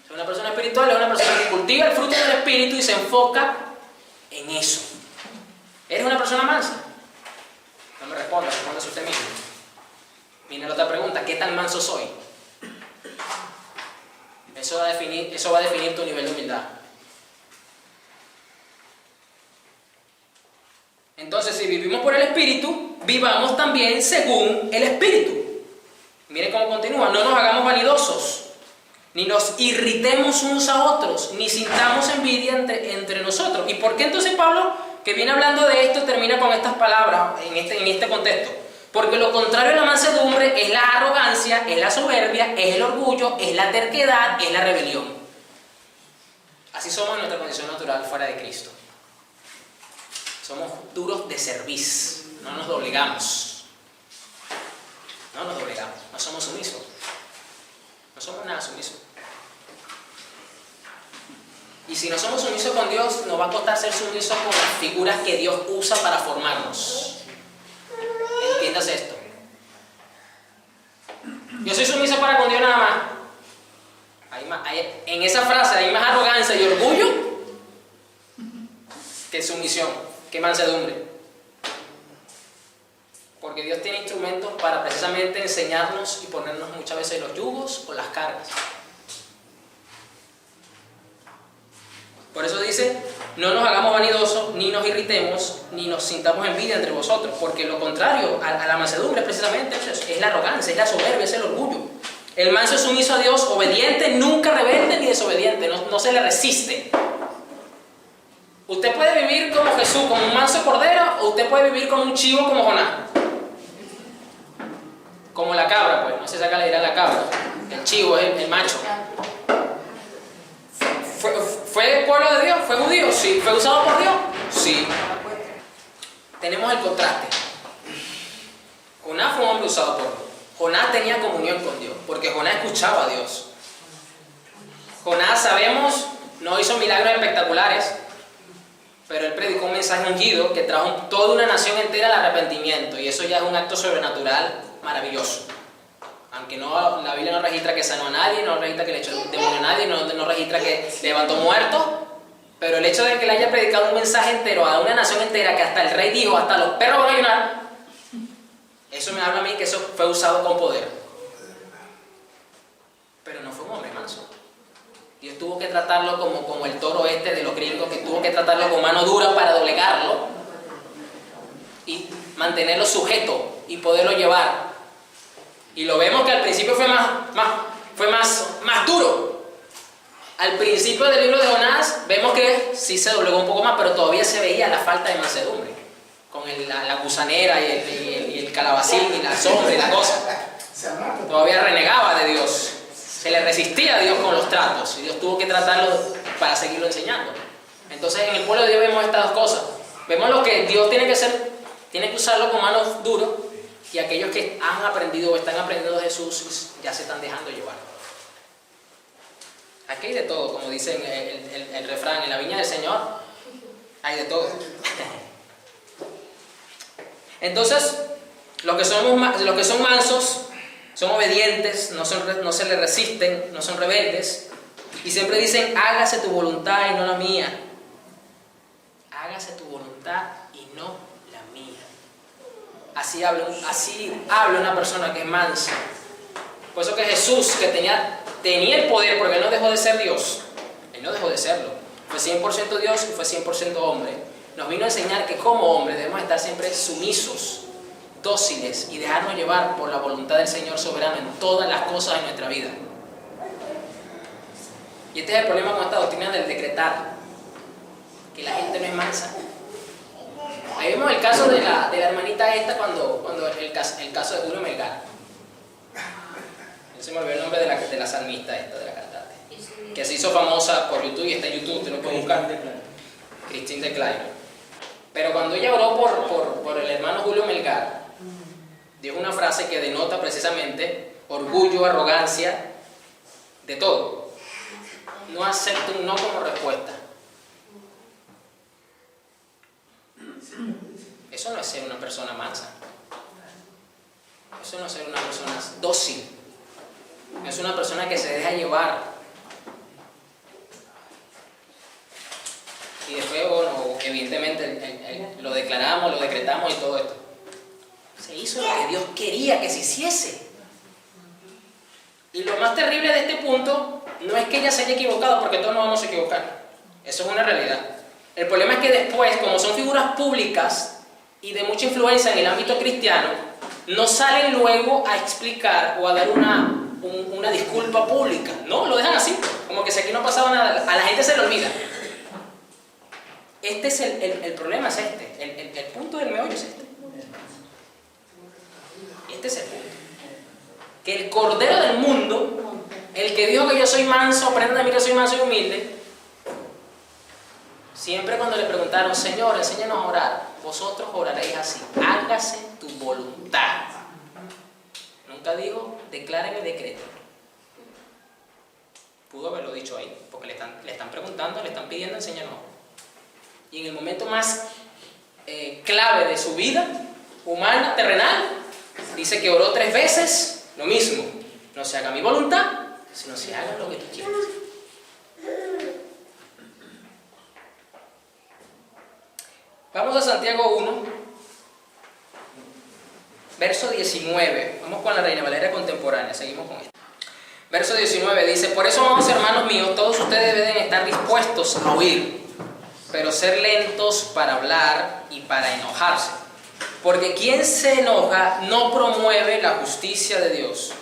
Ser una persona espiritual es una persona que cultiva el fruto del Espíritu y se enfoca en eso. ¿Eres una persona mansa? No me responda, respóndase usted mismo. Viene la otra pregunta, ¿qué tan manso soy? Eso va a definir tu nivel de humildad. Entonces, si vivimos por el Espíritu, vivamos también según el Espíritu. Miren cómo continúa, no nos hagamos vanidosos, ni nos irritemos unos a otros, ni sintamos envidia entre nosotros. ¿Y por qué entonces Pablo, que viene hablando de esto, termina con estas palabras en este contexto? Porque lo contrario a la mansedumbre es la arrogancia, es la soberbia, es el orgullo, es la terquedad, es la rebelión. Así somos en nuestra condición natural fuera de Cristo. Somos duros de cerviz, no nos doblegamos. No nos doblegamos, no somos sumisos. No somos nada sumisos. Y si no somos sumisos con Dios, nos va a costar ser sumisos con las figuras que Dios usa para formarnos. Entiéndase esto. Yo soy sumiso para con Dios nada más. En esa frase hay más arrogancia y orgullo que sumisión, que mansedumbre. Porque Dios tiene instrumentos para precisamente enseñarnos y ponernos muchas veces los yugos o las cargas. Por eso dice, no nos hagamos vanidosos, ni nos irritemos, ni nos sintamos envidia entre vosotros, porque lo contrario a la mansedumbre precisamente es la arrogancia, es la soberbia, es el orgullo. El manso es sumiso a Dios, obediente, nunca rebelde ni desobediente, no se le resiste. Usted puede vivir como Jesús, como un manso cordero, o usted puede vivir como un chivo como Jonás. Como la cabra, pues, no sé si acá le dirá la cabra. El chivo es el macho. ¿Fue pueblo de Dios? ¿Fue judío? Sí. ¿Fue usado por Dios? Sí. Tenemos el contraste. Jonás fue un hombre usado por Dios. Jonás tenía comunión con Dios, porque Jonás escuchaba a Dios. Jonás, sabemos, no hizo milagros espectaculares, pero él predicó un mensaje ungido que trajo toda una nación entera al arrepentimiento, y eso ya es un acto sobrenatural maravilloso. Aunque la Biblia no registra que sanó a nadie, no registra que le echó demonio a nadie, no registra que levantó muertos, pero el hecho de que le haya predicado un mensaje entero a una nación entera, que hasta el rey dijo, hasta los perros van a ayunar, eso me habla a mí que eso fue usado con poder. Pero no fue un hombre manso. Dios tuvo que tratarlo como el toro este de los gringos, que tuvo que tratarlo con mano dura para doblegarlo y mantenerlo sujeto y poderlo llevar. Y lo vemos que al principio fue más duro. Al principio del libro de Jonás vemos que sí se doblegó un poco más, pero todavía se veía la falta de mansedumbre, con la gusanera y el calabacín y la sombra y la cosa. Todavía renegaba de Dios, se le resistía a Dios con los tratos, y Dios tuvo que tratarlo para seguirlo enseñando. Entonces en el pueblo de Dios vemos estas dos cosas. Vemos lo que Dios tiene que usarlo con manos duras, y aquellos que han aprendido o están aprendiendo de Jesús ya se están dejando llevar. Aquí hay de todo, como dice el refrán, en la viña del Señor hay de todo. Entonces, los que son mansos, son obedientes, no se le resisten, no son rebeldes, y siempre dicen, hágase tu voluntad y no la mía. Hágase tu voluntad y no la mía. Así habla una persona que es mansa. Por eso que Jesús, que tenía el poder, porque Él no dejó de ser Dios, Él no dejó de serlo, fue 100% Dios y fue 100% hombre, nos vino a enseñar que como hombres debemos estar siempre sumisos, dóciles, y dejarnos llevar por la voluntad del Señor soberano en todas las cosas de nuestra vida. Y este es el problema con esta doctrina del decretar, que la gente no es mansa. Ahí vemos el caso de la hermanita esta cuando el caso de Julio Melgar. Yo se me olvidó el nombre de la salmista esta, de la cantante, que se hizo famosa por YouTube, y está en YouTube, te lo puedes buscar. Christine de Klein. Pero cuando ella oró por el hermano Julio Melgar, dijo una frase que denota precisamente orgullo, arrogancia, de todo. No acepta un no como respuesta. Eso no es ser una persona mansa. Eso no es ser una persona dócil. Es una persona que se deja llevar. Y después, bueno, evidentemente lo declaramos, lo decretamos y todo esto. Se hizo lo que Dios quería que se hiciese. Y lo más terrible de este punto no es que ella se haya equivocado, porque todos nos vamos a equivocar. Eso es una realidad. El problema es que después, como son figuras públicas y de mucha influencia en el ámbito cristiano, no salen luego a explicar o a dar una disculpa pública. No, lo dejan así, como que si aquí no pasaba nada. A la gente se le olvida. Este es el problema, es este. El punto del meollo es este. Este es el punto. Que el Cordero del mundo, el que dijo que yo soy manso, aprendan de mí que soy manso y humilde, siempre cuando le preguntaron, Señor, enséñanos a orar, vosotros oraréis así, hágase tu voluntad. Nunca dijo, declaren el decreto. Pudo haberlo dicho ahí, porque le están preguntando, le están pidiendo, enséñanos. Y en el momento más clave de su vida humana, terrenal, dice que oró 3 veces lo mismo. No se haga mi voluntad, sino se haga lo que tú quieras. Vamos a Santiago 1, verso 19. Vamos con la Reina Valera contemporánea, seguimos con esto. Verso 19 dice: por eso, amados hermanos míos, todos ustedes deben estar dispuestos a oír, pero ser lentos para hablar y para enojarse. Porque quien se enoja no promueve la justicia de Dios.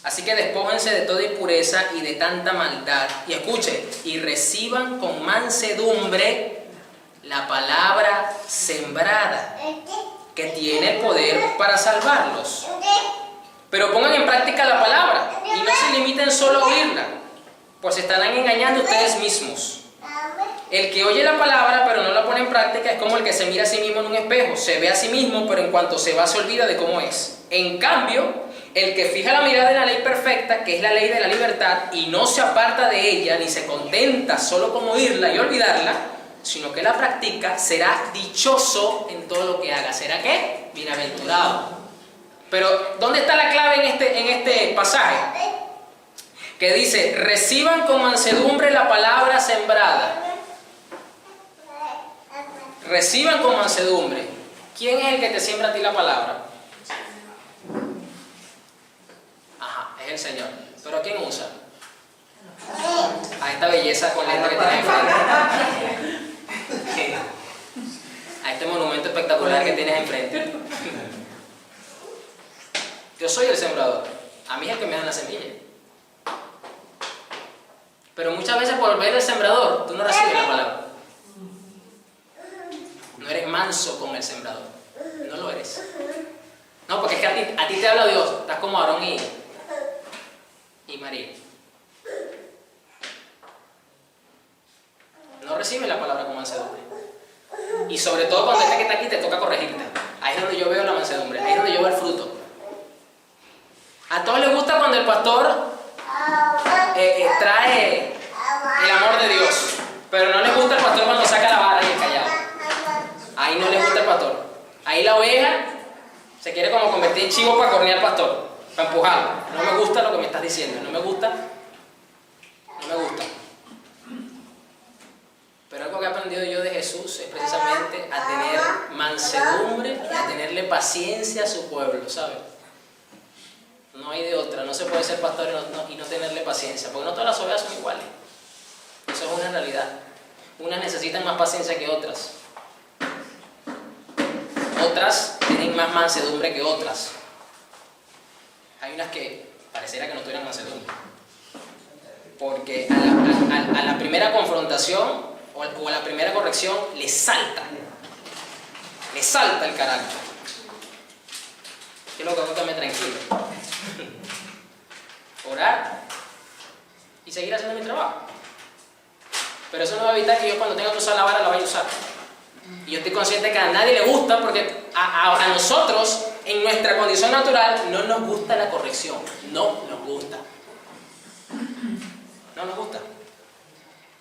Así que despójense de toda impureza y de tanta maldad. Y escuchen, y reciban con mansedumbre la palabra sembrada, que tiene el poder para salvarlos. Pero pongan en práctica la palabra y no se limiten solo a oírla, pues estarán engañando ustedes mismos. El que oye la palabra pero no la pone en práctica es como el que se mira a sí mismo en un espejo. Se ve a sí mismo, pero en cuanto se va se olvida de cómo es. En cambio, el que fija la mirada en la ley perfecta, que es la ley de la libertad, y no se aparta de ella, ni se contenta solo con oírla y olvidarla, sino que la practica, será dichoso en todo lo que haga. ¿Será qué? Bienaventurado. Pero, ¿dónde está la clave en este pasaje? Que dice: reciban con mansedumbre la palabra sembrada. Reciban con mansedumbre. ¿Quién es el que te siembra a ti la palabra? Ajá, es el Señor. ¿Pero a quién usa? A esta belleza con letra que tienes enfrente. A este monumento espectacular que tienes enfrente. Yo soy el sembrador. A mí es el que me dan la semilla. Pero muchas veces por ver el sembrador, tú no recibes la palabra. No eres manso con el sembrador. No lo eres. No, porque es que a ti te habla Dios. Estás como Aarón y María. No recibes la palabra con mansedumbre. Y sobre todo cuando este que está aquí te toca corregirte. Ahí es donde yo veo la mansedumbre. Ahí es donde yo veo el fruto. A todos les gusta cuando el pastor trae el amor de Dios. Pero no les gusta el pastor cuando saca la vara y el callado. Ahí no les gusta el pastor. Ahí la oveja se quiere como convertir en chivo para cornear al pastor, para empujarlo. No me gusta lo que me estás diciendo. No me gusta. Pero algo que he aprendido yo de Jesús es precisamente a tener mansedumbre y a tenerle paciencia a su pueblo, ¿sabes? No hay de otra. No se puede ser pastor y no tenerle paciencia, porque no todas las ovejas son iguales. Eso es una realidad. Unas necesitan más paciencia que otras. Otras tienen más mansedumbre que otras. Hay unas que pareciera que no tuvieran mansedumbre. Porque a la primera confrontación o a la primera corrección le salta el carácter. ¿Qué es lo que hago? Que me tranquilo. Orar y seguir haciendo mi trabajo. Pero eso no va a evitar que yo cuando tenga que usar la vara la vaya a usar. Y yo estoy consciente que a nadie le gusta, porque a nosotros, en nuestra condición natural, no nos gusta la corrección. No nos gusta. No nos gusta.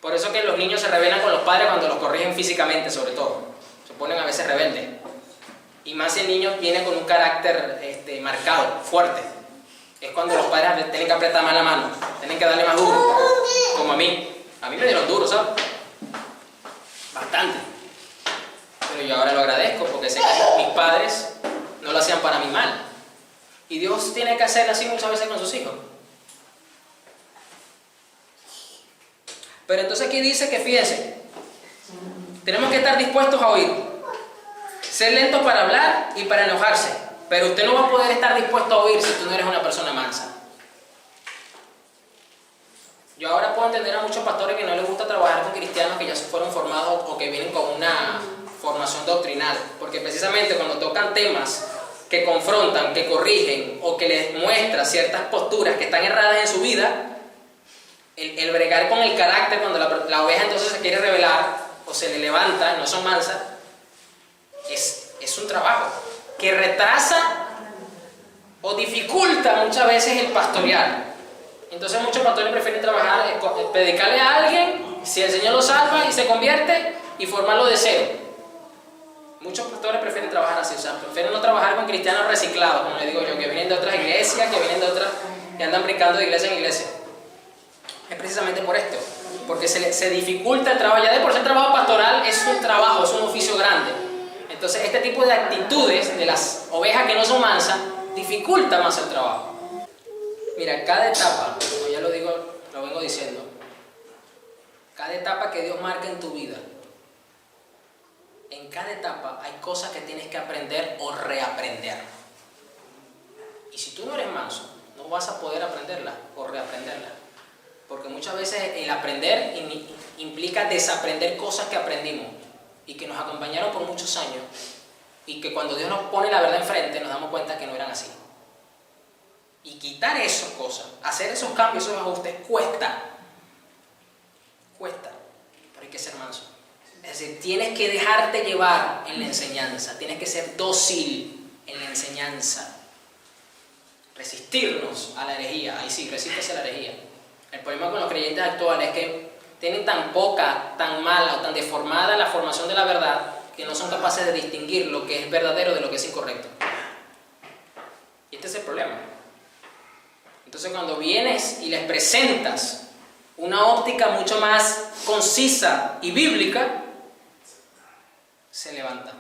Por eso que los niños se rebelan con los padres cuando los corrigen físicamente, sobre todo. Se ponen a veces rebeldes. Y más si el niño viene con un carácter marcado, fuerte. Es cuando los padres tienen que apretar más la mano, tienen que darle más duro. Como a mí. A mí me dieron duro, ¿sabes? Bastante. Pero yo ahora lo agradezco porque sé que mis padres no lo hacían para mi mal. Y Dios tiene que hacerlo así muchas veces con sus hijos. Pero entonces aquí dice que, fíjense, tenemos que estar dispuestos a oír. Ser lentos para hablar y para enojarse. Pero usted no va a poder estar dispuesto a oír si tú no eres una persona mansa. Yo ahora puedo entender a muchos pastores que no les gusta trabajar con cristianos que ya se fueron formados o que vienen con una formación doctrinal. Porque precisamente cuando tocan temas que confrontan, que corrigen o que les muestran ciertas posturas que están erradas en su vida, el bregar con el carácter cuando la oveja entonces se quiere rebelar o se le levanta, no son mansas, es un trabajo que retrasa o dificulta muchas veces el pastorear. Entonces muchos pastores prefieren trabajar, predicarle a alguien, si el Señor lo salva y se convierte, y formarlo de cero. Muchos pastores prefieren trabajar así, o sea, prefieren no trabajar con cristianos reciclados, como les digo yo, que vienen de otras iglesias, que andan brincando de iglesia en iglesia. Es precisamente por esto, porque se dificulta el trabajo. Ya de por sí el trabajo pastoral es un trabajo, es un oficio grande. Entonces este tipo de actitudes de las ovejas que no son mansas dificulta más el trabajo. Mira, cada etapa, como ya lo digo, lo vengo diciendo, cada etapa que Dios marca en tu vida, en cada etapa hay cosas que tienes que aprender o reaprender. Y si tú no eres manso, no vas a poder aprenderla o reaprenderla. Porque muchas veces el aprender implica desaprender cosas que aprendimos y que nos acompañaron por muchos años, y que cuando Dios nos pone la verdad enfrente nos damos cuenta que no eran así. Y quitar esas cosas, hacer esos cambios, esos ajustes, cuesta, pero hay que ser manso. Es decir, tienes que dejarte llevar en la enseñanza, tienes que ser dócil en la enseñanza, resistirnos a la herejía. Ahí sí, resístese a la herejía. El problema con los creyentes actuales es que tienen tan poca, tan mala o tan deformada la formación de la verdad que no son capaces de distinguir lo que es verdadero de lo que es incorrecto. Y este es el problema. Entonces, cuando vienes y les presentas una óptica mucho más concisa y bíblica, se levanta.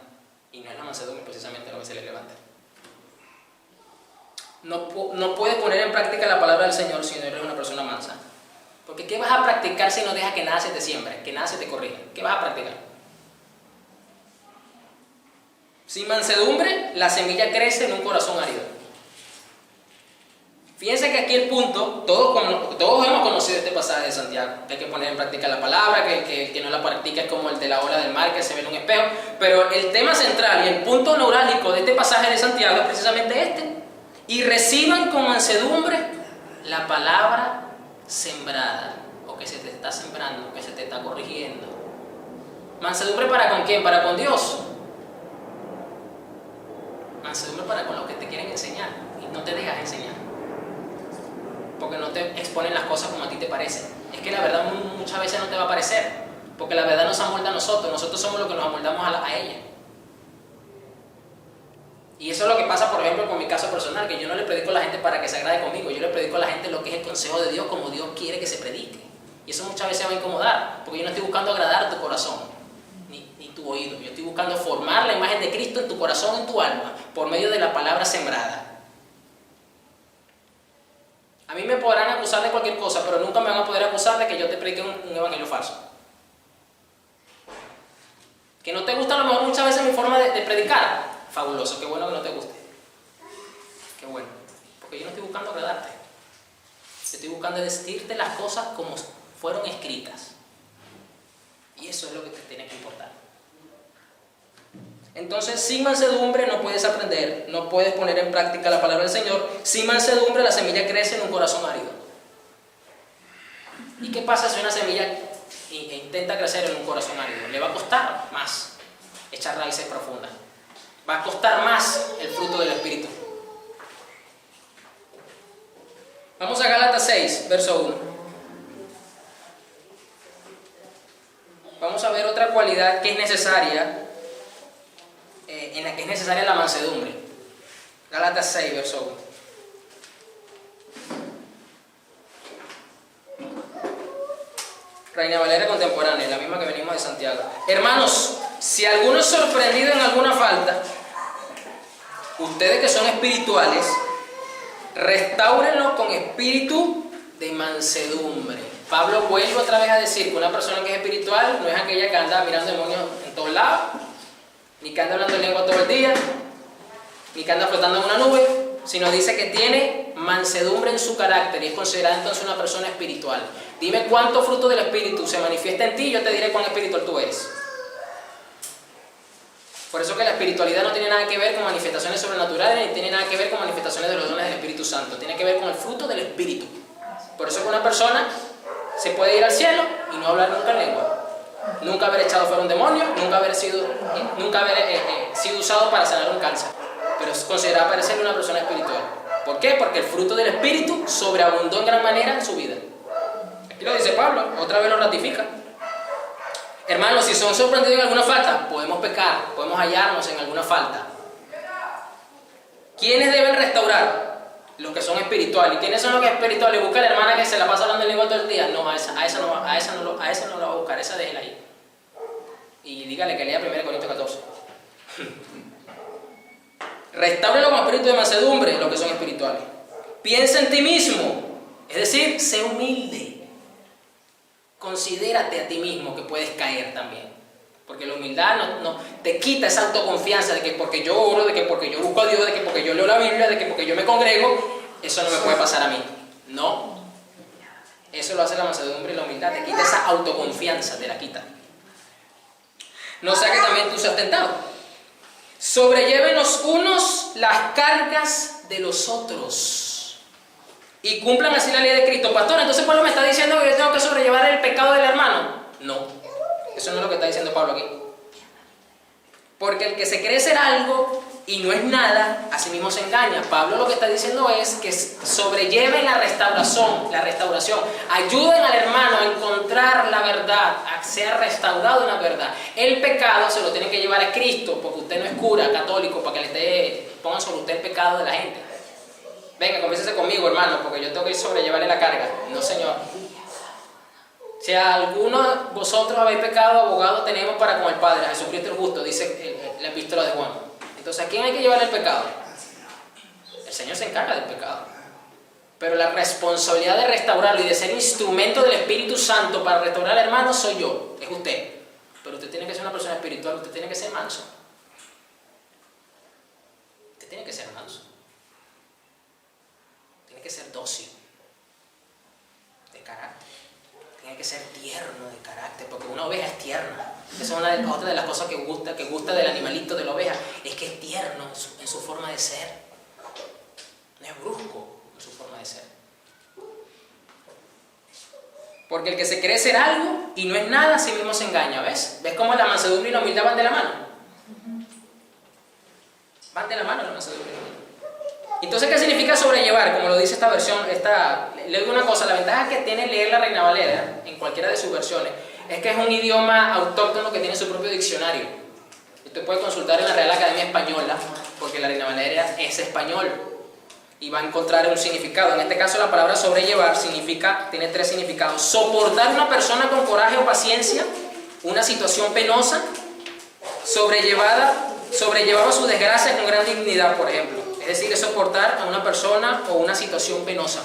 Y no es la mansedumbre precisamente lo que se le levanta. No puedes poner en práctica la palabra del Señor si no eres una persona mansa. Porque ¿qué vas a practicar si no dejas que nada se te siembre, que nada se te corrija? ¿Qué vas a practicar? Sin mansedumbre, la semilla crece en un corazón árido. Fíjense que aquí el punto, todos hemos conocido este pasaje de Santiago, que hay que poner en práctica la palabra, que el que no la practica es como el de la ola del mar que se ve en un espejo, pero el tema central y el punto neurálgico de este pasaje de Santiago es precisamente este: y reciban con mansedumbre la palabra sembrada, o que se te está sembrando, que se te está corrigiendo. ¿Mansedumbre para con quién? Para con Dios. Mansedumbre para con los que te quieren enseñar y no te dejas enseñar, porque no te exponen las cosas como a ti te parecen. Es que la verdad muchas veces no te va a parecer, porque la verdad nos amolda a nosotros somos los que nos amoldamos a ella. Y eso es lo que pasa, por ejemplo, con mi caso personal, que yo no le predico a la gente para que se agrade conmigo, yo le predico a la gente lo que es el consejo de Dios, como Dios quiere que se predique. Y eso muchas veces va a incomodar, porque yo no estoy buscando agradar tu corazón, ni tu oído. Yo estoy buscando formar la imagen de Cristo en tu corazón, en tu alma, por medio de la palabra sembrada. A mí me podrán acusar de cualquier cosa, pero nunca me van a poder acusar de que yo te predique un evangelio falso. Que no te gusta a lo mejor muchas veces mi forma de predicar. Fabuloso, qué bueno que no te guste. Qué bueno. Porque yo no estoy buscando agradarte. Yo estoy buscando decirte las cosas como fueron escritas. Y eso es lo que te tiene que importar. Entonces, sin mansedumbre no puedes aprender, no puedes poner en práctica la palabra del Señor. Sin mansedumbre la semilla crece en un corazón árido. ¿Y qué pasa si una semilla intenta crecer en un corazón árido? Le va a costar más echar raíces profundas. Va a costar más el fruto del Espíritu. Vamos a Gálatas 6, verso 1. Vamos a ver otra cualidad que es necesaria, en la que es necesaria la mansedumbre. Gálatas 6, verso 1. Reina Valera contemporánea, la misma que venimos de Santiago. Hermanos, si alguno es sorprendido en alguna falta, ustedes que son espirituales, restáurenlo con espíritu de mansedumbre. Pablo vuelve otra vez a decir que una persona que es espiritual no es aquella que anda mirando demonios en todos lados, ni que anda hablando en lengua todo el día, ni que anda flotando en una nube, sino dice que tiene mansedumbre en su carácter y es considerada entonces una persona espiritual. Dime cuánto fruto del Espíritu se manifiesta en ti y yo te diré cuán espiritual tú eres. Por eso que la espiritualidad no tiene nada que ver con manifestaciones sobrenaturales ni tiene nada que ver con manifestaciones de los dones del Espíritu Santo. Tiene que ver con el fruto del Espíritu. Por eso que una persona se puede ir al cielo y no hablar nunca en lengua. Nunca haber echado fuera un demonio, nunca haber sido usado para sanar un cáncer. Pero es considerada parecer una persona espiritual. ¿Por qué? Porque el fruto del Espíritu sobreabundó en gran manera en su vida. Aquí lo dice Pablo, otra vez lo ratifica. Hermanos, si son sorprendidos en alguna falta, podemos pecar, podemos hallarnos en alguna falta. ¿Quiénes deben restaurar? Los que son espirituales. ¿Y quiénes son los que son espirituales? Busca a la hermana que se la pasa hablando en lengua todo el día. No, a esa no la va a buscar, esa déjela ahí. Y dígale que lea 1 Corintios 14. Restáurenlo con espíritu de mansedumbre, los que son espirituales. Piensa en ti mismo, es decir, sé humilde. Considérate a ti mismo que puedes caer también. Porque la humildad no te quita esa autoconfianza de que porque yo oro, de que porque yo busco a Dios, de que porque yo leo la Biblia, de que porque yo me congrego, eso no me puede pasar a mí. No. Eso lo hace la mansedumbre y la humildad. Te quita esa autoconfianza, te la quita. No sea que también tú seas tentado. Sobrelleven los unos las cargas de los otros y cumplan así la ley de Cristo. Pastor, entonces Pablo me está diciendo que yo tengo que sobrellevar el pecado del hermano. No. Eso no es lo que está diciendo Pablo aquí. Porque el que se cree ser algo y no es nada, así mismo se engaña. Pablo lo que está diciendo es que sobrelleven la restauración. Ayuden al hermano a encontrar la verdad, a ser restaurado en la verdad. El pecado se lo tienen que llevar a Cristo, porque usted no es cura católico para que le pongan sobre usted el pecado de la gente. Venga, convérsese conmigo, hermano, porque yo tengo que sobrellevarle la carga. No, señor. Si alguno de vosotros habéis pecado, abogado tenemos para con el Padre, Jesucristo el justo, dice la epístola de Juan. Entonces, ¿a quién hay que llevar el pecado? El Señor se encarga del pecado. Pero la responsabilidad de restaurarlo y de ser instrumento del Espíritu Santo para restaurar al hermano soy yo, es usted. Pero usted tiene que ser una persona espiritual, usted tiene que ser manso. Usted tiene que ser manso. Tiene que ser dócil, de carácter. Tiene que ser tierno de carácter, porque una oveja es tierna. Esa es otra de las cosas que gusta del animalito de la oveja, es que es tierno en su forma de ser. No es brusco en su forma de ser. Porque el que se cree ser algo y no es nada, a sí mismo se engaña, ¿ves? ¿Ves cómo la mansedumbre y la humildad van de la mano? Van de la mano la mansedumbre y la humildad. Entonces, ¿qué significa sobrellevar? Como lo dice esta versión, le digo una cosa, la ventaja que tiene leer la Reina Valera, en cualquiera de sus versiones, es que es un idioma autóctono que tiene su propio diccionario. Usted puede consultar en la Real Academia Española, porque la Reina Valera es español, y va a encontrar un significado. En este caso, la palabra sobrellevar tiene 3 significados. Soportar a una persona con coraje o paciencia, una situación penosa, sobrellevaba su desgracia con gran dignidad, por ejemplo. Es decir, es soportar a una persona o una situación penosa.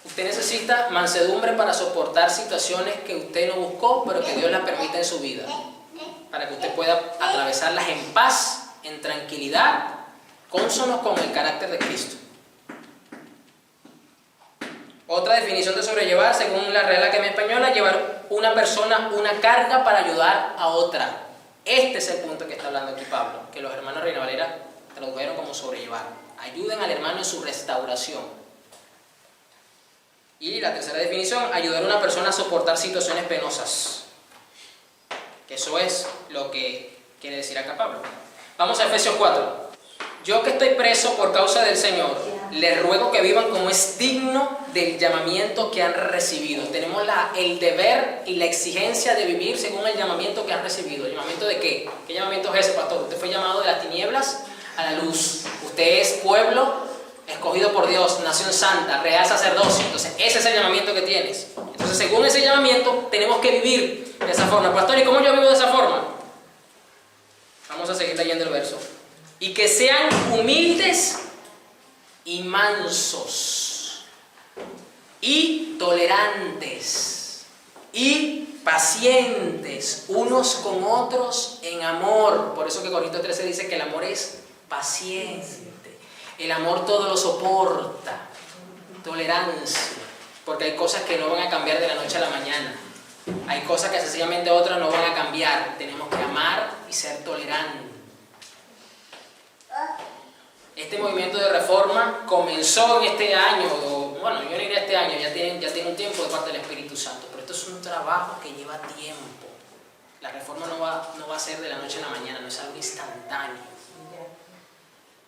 Usted necesita mansedumbre para soportar situaciones que usted no buscó, pero que Dios las permite en su vida. Para que usted pueda atravesarlas en paz, en tranquilidad, cónsonos con el carácter de Cristo. Otra definición de sobrellevar, según la Real Academia Española, llevar una persona una carga para ayudar a otra. Este es el punto que está hablando aquí Pablo, que los hermanos Reina Valera tradujeron como sobrellevar. Ayuden al hermano en su restauración. Y la tercera definición, ayudar a una persona a soportar situaciones penosas. Que eso es lo que quiere decir acá Pablo. Vamos a Efesios 4. Yo que estoy preso por causa del Señor, les ruego que vivan como es digno del llamamiento que han recibido. Tenemos el deber y la exigencia de vivir según el llamamiento que han recibido. ¿El llamamiento de qué? ¿Qué llamamiento es ese, pastor? Usted fue llamado de las tinieblas a la luz. Usted es pueblo escogido por Dios, nación santa, real sacerdocio. Entonces, ese es el llamamiento que tienes. Entonces, según ese llamamiento, tenemos que vivir de esa forma. Pastor, ¿y cómo yo vivo de esa forma? Vamos a seguir leyendo el verso. Y que sean humildes y mansos, y tolerantes, y pacientes unos con otros en amor. Por eso que Corintios 13 dice que el amor es paciente. El amor todo lo soporta. Tolerancia. Porque hay cosas que no van a cambiar de la noche a la mañana. Hay cosas que sencillamente otras no van a cambiar. Tenemos que amar y ser tolerantes. Este movimiento de reforma comenzó en este año, bueno, yo no diría este año, ya tiene un tiempo de parte del Espíritu Santo, pero esto es un trabajo que lleva tiempo. La reforma no va a ser de la noche a la mañana, no es algo instantáneo.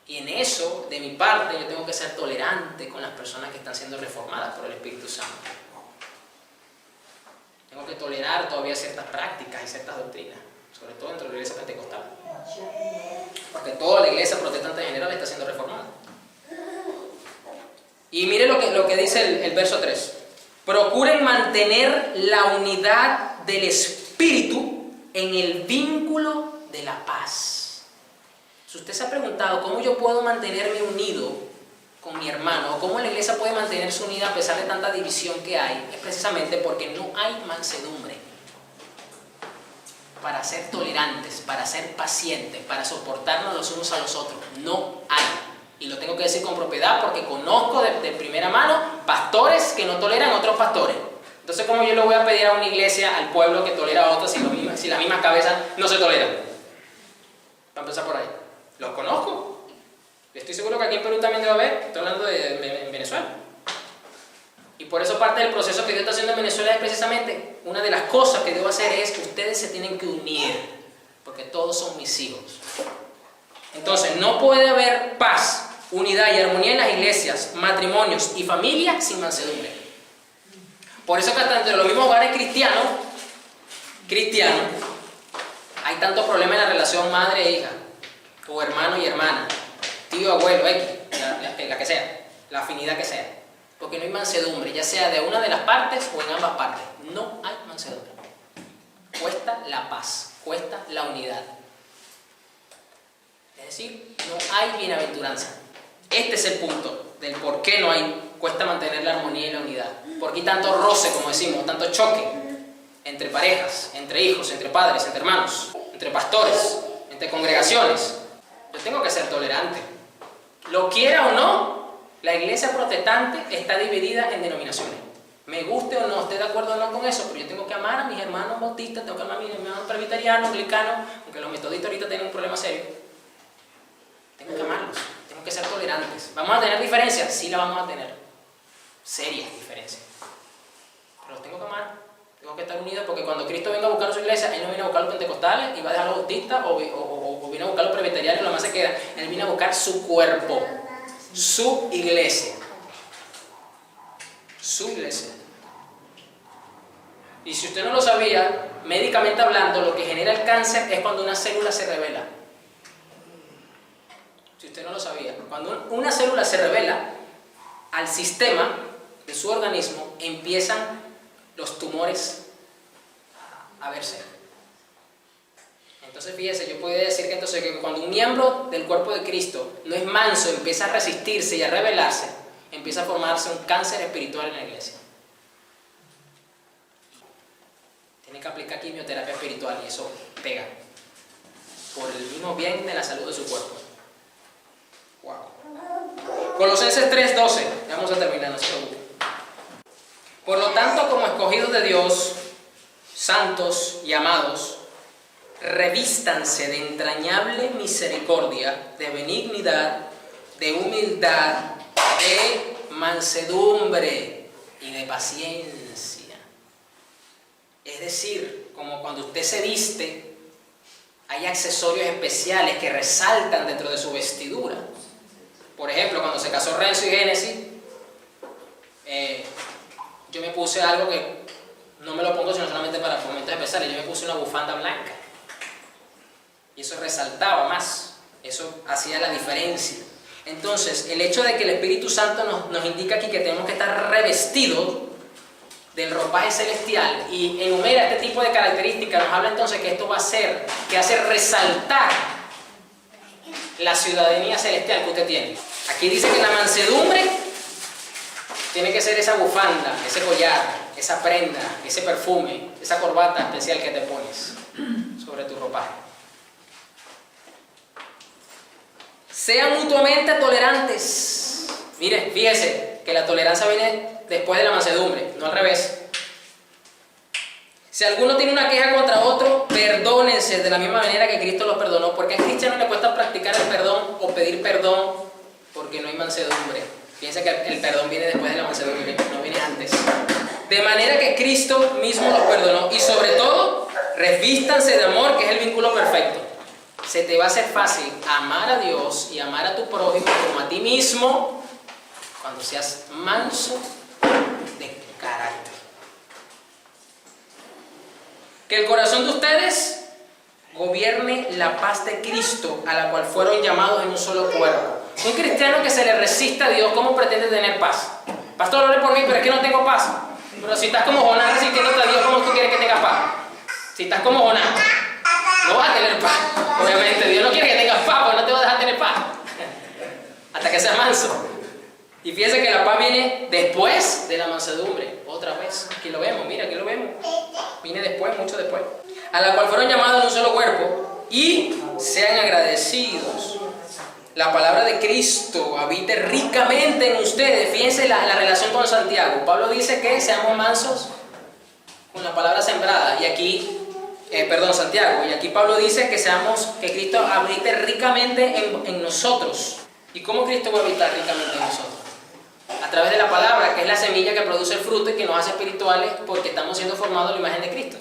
Y en eso, de mi parte, yo tengo que ser tolerante con las personas que están siendo reformadas por el Espíritu Santo. Tengo que tolerar todavía ciertas prácticas y ciertas doctrinas, sobre todo dentro de la iglesia pentecostal. Porque toda la iglesia protestante en general está siendo reformada. Y mire lo que dice el verso 3. Procuren mantener la unidad del espíritu en el vínculo de la paz. Si usted se ha preguntado cómo yo puedo mantenerme unido con mi hermano, o cómo la iglesia puede mantenerse unida a pesar de tanta división que hay, es precisamente porque no hay mansedumbre para ser tolerantes, para ser pacientes, para soportarnos los unos a los otros. No hay. Y lo tengo que decir con propiedad porque conozco de primera mano pastores que no toleran a otros pastores. Entonces, ¿cómo yo le voy a pedir a una iglesia, al pueblo, que tolera a otros si las mismas cabezas no se toleran? Vamos a empezar por ahí. Los conozco. Estoy seguro que aquí en Perú también debe haber. Estoy hablando en Venezuela. Y por eso parte del proceso que Dios está haciendo en Venezuela es precisamente, una de las cosas que debo hacer es que ustedes se tienen que unir, porque todos son mis hijos. Entonces, no puede haber paz, unidad y armonía en las iglesias, matrimonios y familia sin mansedumbre. Por eso que hasta entre los mismos hogares cristianos, hay tantos problemas en la relación madre e hija, o hermano y hermana, tío, abuelo, X, la que sea, la afinidad que sea. Porque no hay mansedumbre, ya sea de una de las partes o en ambas partes. No hay mansedumbre. Cuesta la paz, cuesta la unidad. Es decir, no hay bienaventuranza. Este es el punto del por qué cuesta mantener la armonía y la unidad. Porque hay tanto roce, como decimos, tanto choque entre parejas, entre hijos, entre padres, entre hermanos, entre pastores, entre congregaciones. Yo tengo que ser tolerante. Lo quiera o no, la iglesia protestante está dividida en denominaciones. Me guste o no, esté de acuerdo o no con eso, pero yo tengo que amar a mis hermanos bautistas, tengo que amar a mis hermanos presbiterianos, anglicanos, aunque los metodistas ahorita tienen un problema serio. Tengo que amarlos, tengo que ser tolerantes. ¿Vamos a tener diferencias? Sí, la vamos a tener. Serias diferencias. Pero los tengo que amar, tengo que estar unidos, porque cuando Cristo venga a buscar a su iglesia, Él no viene a buscar a los pentecostales y va a dejar a los bautistas, o viene a buscar a los presbiterianos y lo más se queda. Él viene a buscar su cuerpo, su iglesia. Su iglesia. Y si usted no lo sabía, médicamente hablando, lo que genera el cáncer es cuando una célula se revela. Si usted no lo sabía, cuando una célula se revela al sistema de su organismo, empiezan los tumores a verse. Entonces fíjese, yo podría decir que cuando un miembro del cuerpo de Cristo no es manso, empieza a resistirse y a rebelarse, empieza a formarse un cáncer espiritual en la iglesia. Tiene que aplicar quimioterapia espiritual y eso pega por el mismo bien de la salud de su cuerpo. Wow. Colosenses 3:12, vamos a terminar nuestro grupo. Por lo tanto, como escogidos de Dios, santos y amados, revístanse de entrañable misericordia, de benignidad, de humildad, de mansedumbre y de paciencia. Es decir, como cuando usted se viste, hay accesorios especiales que resaltan dentro de su vestidura. Por ejemplo, cuando se casó Renzo y Génesis, yo me puse algo que no me lo pongo sino solamente para momentos especiales. Yo me puse una bufanda blanca. Y eso resaltaba más. Eso hacía la diferencia. Entonces, el hecho de que el Espíritu Santo nos indica aquí que tenemos que estar revestidos del ropaje celestial y enumera este tipo de características, nos habla entonces que esto va a hacer, que hace resaltar la ciudadanía celestial que usted tiene. Aquí dice que la mansedumbre tiene que ser esa bufanda, ese collar, esa prenda, ese perfume, esa corbata especial que te pones sobre tu ropaje. Sean mutuamente tolerantes. Mire, fíjese que la tolerancia viene después de la mansedumbre, no al revés. Si alguno tiene una queja contra otro, perdónense de la misma manera que Cristo los perdonó. Porque a cristiano le cuesta practicar el perdón o pedir perdón porque no hay mansedumbre. Piensa que el perdón viene después de la mansedumbre, no viene antes. De manera que Cristo mismo los perdonó. Y sobre todo, revístanse de amor, que es el vínculo perfecto. Se te va a hacer fácil amar a Dios y amar a tu prójimo como a ti mismo cuando seas manso de carácter. Que el corazón de ustedes gobierne la paz de Cristo, a la cual fueron llamados en un solo cuerpo. Un cristiano que se le resista a Dios, ¿cómo pretende tener paz? Pastor, ore por mí, pero es que no tengo paz. Pero si estás como Jonás resistiéndote a Dios, ¿cómo tú quieres que tengas paz? Si estás como Jonás, no vas a tener paz. Obviamente, Dios no quiere que tengas paz, porque no te va a dejar tener paz. Hasta que seas manso. Y fíjense que la paz viene después de la mansedumbre. Otra vez. Aquí lo vemos, mira, aquí lo vemos. Viene después, mucho después. A la cual fueron llamados en un solo cuerpo y sean agradecidos. La palabra de Cristo habite ricamente en ustedes. Fíjense la relación con Santiago. Pablo dice que seamos mansos con la palabra sembrada. Y aquí, Santiago. Y aquí Pablo dice que Cristo habite ricamente en nosotros. ¿Y cómo Cristo va a habitar ricamente en nosotros? A través de la palabra, que es la semilla que produce el fruto y que nos hace espirituales porque estamos siendo formados en la imagen de Cristo.